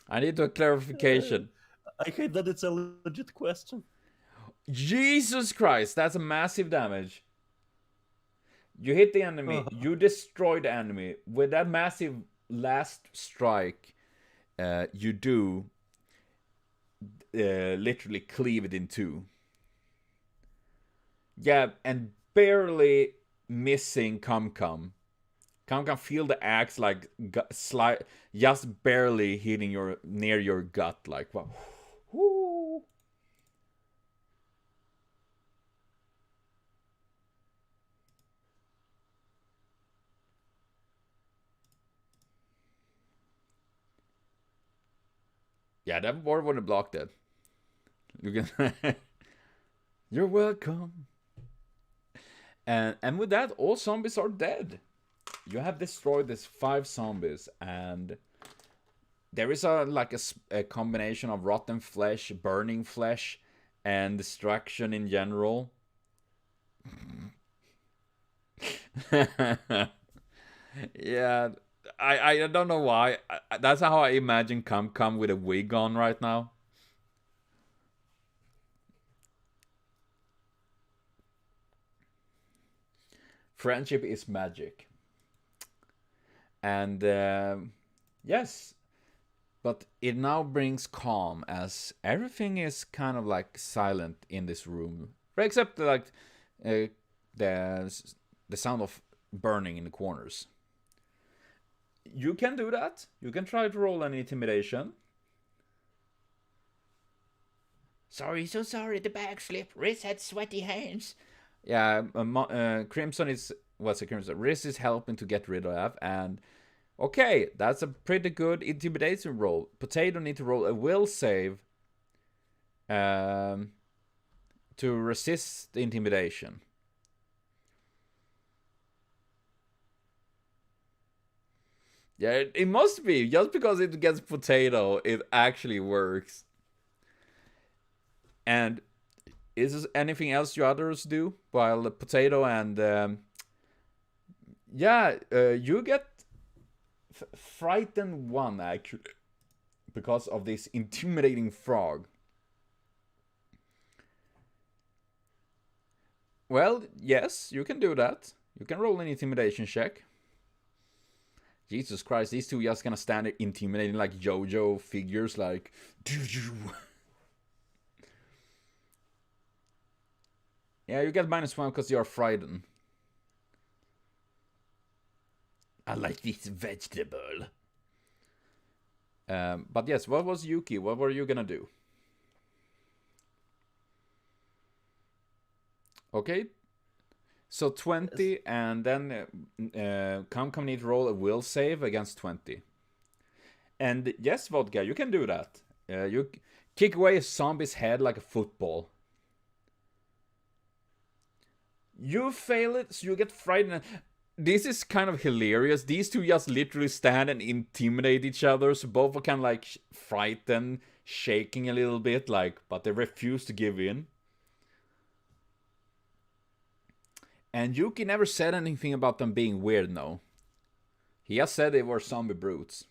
I need a clarification. I hate that it's a legit question. Jesus Christ, that's a massive damage. You hit the enemy. Oh. You destroy the enemy with that massive last strike. You do literally cleave it in two. Yeah, and barely missing Cum Cum. Cum Cum feel the axe like just barely hitting near your gut, like wow. Woo. Yeah, that board would have blocked it. You can. You're welcome. And with that, all zombies are dead. You have destroyed these 5 zombies, and there is a combination of rotten flesh, burning flesh, and destruction in general. Yeah, I don't know why. That's how I imagine Cum with a wig on right now. Friendship is magic. And yes, but it now brings calm as everything is kind of like silent in this room, except like the sound of burning in the corners. You can do that. You can try to roll an intimidation. Sorry, so sorry, the bag slipped. Riz had sweaty hands. Yeah, Crimson is what's a Crimson? Riz is helping to get rid of, and okay, that's a pretty good intimidation roll. Potato need to roll a will save to resist the intimidation. Yeah, it must be. Just because it gets Potato, it actually works. And is there anything else you others do while the Potato and you get frightened 1 actually because of this intimidating frog. Well, yes, you can do that. You can roll an intimidation check. Jesus Christ, these two just gonna stand there intimidating like JoJo figures, like. Yeah, you get -1 because you're frightened. I like this vegetable. But yes, what was Yuki? What were you gonna do? Okay. So 20, and then Cum need to roll a will save against 20. And yes, Vodka, you can do that. You kick away a zombie's head like a football. You fail it, so you get frightened. This is kind of hilarious. These two just literally stand and intimidate each other, so both are kind of like frightened, shaking a little bit, like, but they refuse to give in. And Yuki never said anything about them being weird, no. He just said they were zombie brutes.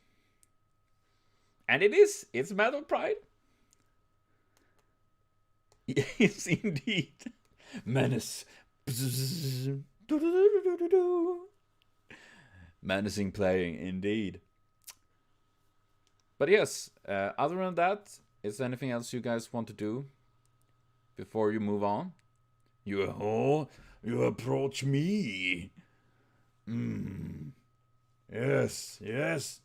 And it's a matter of pride. Yes, indeed. Menace. Menacing playing, indeed. But yes, other than that, is there anything else you guys want to do before you move on? You approach me. Yes.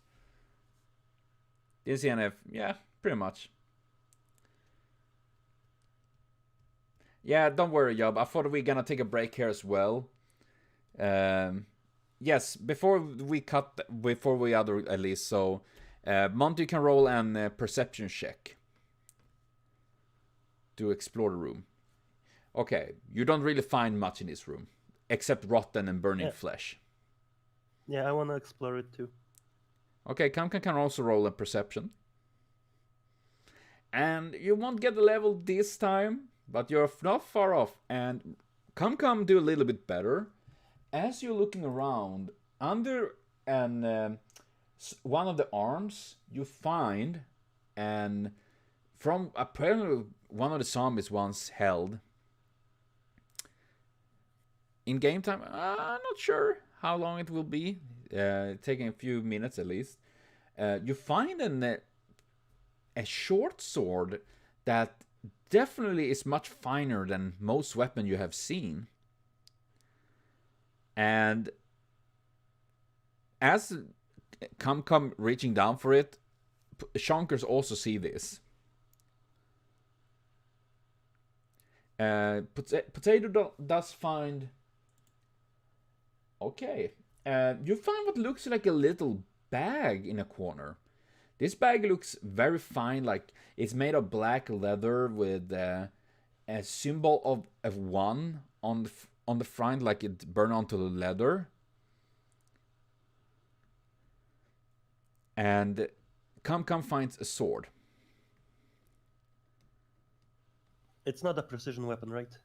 DCNF, yeah, pretty much. Yeah, don't worry, Job. I thought we were gonna take a break here as well. Yes, before we other at least, so Monty can roll an perception check to explore the room. Okay, you don't really find much in this room, except rotten and burning flesh. Yeah, I want to explore it too. Okay, Kamkan can also roll a perception. And you won't get the level this time, but you're not far off. And Kamkam do a little bit better. As you're looking around, under one of the arms, you find, and from apparently one of the zombies once held, in game time, I'm not sure how long it will be. Taking a few minutes at least. You find a short sword that definitely is much finer than most weapon you have seen. And as come reaching down for it, Shonkers also see this. Potato does find... Okay. You find what looks like a little bag in a corner. This bag looks very fine, like it's made of black leather with a symbol of one on the front, like it burned onto the leather. And Come finds a sword. It's not a precision weapon, right?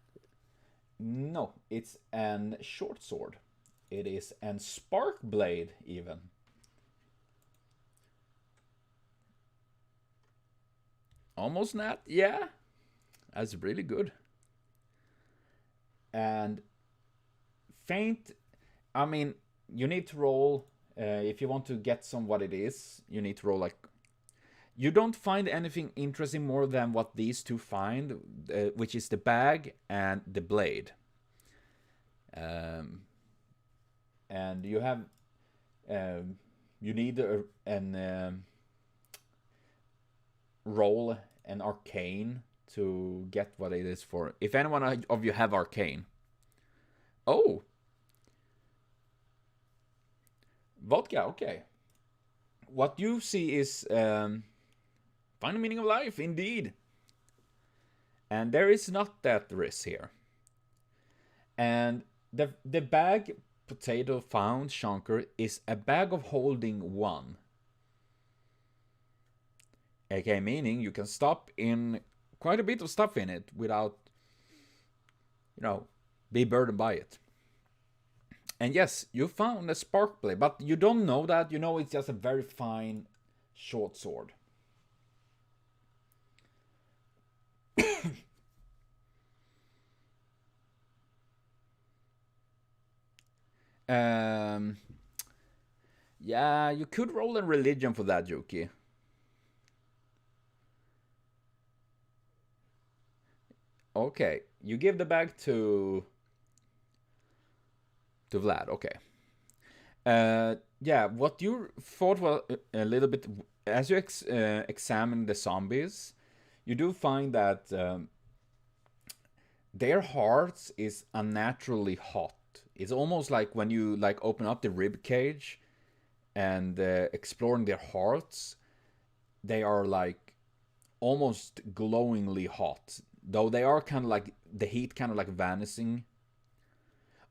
No, it's an short sword. It is an spark blade, even. Almost not, yeah. That's really good. And faint, I mean, you need to roll, if you want to get what it is, you need to roll like... You don't find anything interesting more than what these two find, which is the bag and the blade. And you have... you need an roll an arcane to get what it is for. If anyone of you have arcane. Oh! Vodka, okay. What you see is find the meaning of life, indeed. And there is not that risk here. And the bag Potato found, Shonker, is a bag of holding one. Okay, meaning you can stop in quite a bit of stuff in it without, be burdened by it. And yes, you found a spark blade, but you don't know that. You know it's just a very fine short sword. Yeah, you could roll a religion for that, Yuki. Okay, you give the bag to Vlad. Okay. Yeah, what you thought was a little bit, as you examine the zombies, you do find that their hearts is unnaturally hot. It's almost like when you open up the rib cage and exploring their hearts, they are almost glowingly hot. Though they are kind of the heat kind of vanishing.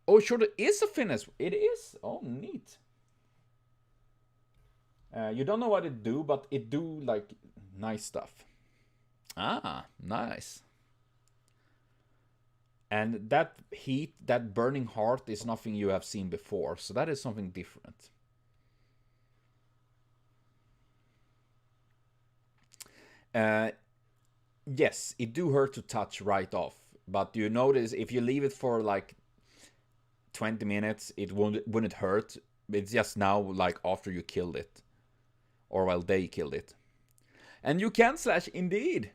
Oh, sure, there is a finish. It is. Oh, neat. You don't know what it do, but it do nice stuff. Ah, nice. And that heat, that burning heart, is nothing you have seen before. So that is something different. Yes, it do hurt to touch right off. But you notice if you leave it for 20 minutes, it wouldn't hurt. It's just now after you killed it. Or while they killed it. And you can slash indeed.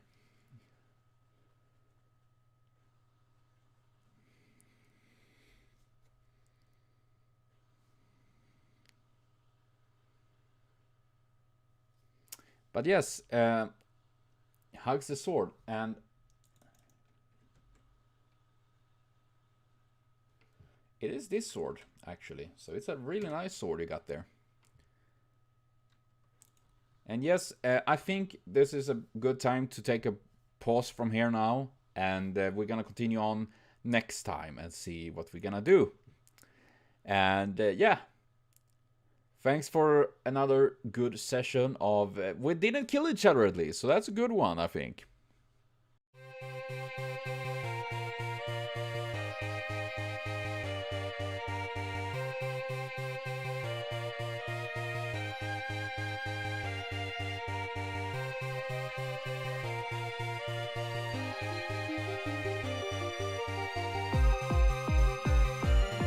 But yes, hugs the sword, and it is this sword, actually. So it's a really nice sword you got there. And yes, I think this is a good time to take a pause from here now, and we're gonna continue on next time and see what we're gonna do. And yeah. Thanks for another good session of... we didn't kill each other at least, so that's a good one, I think.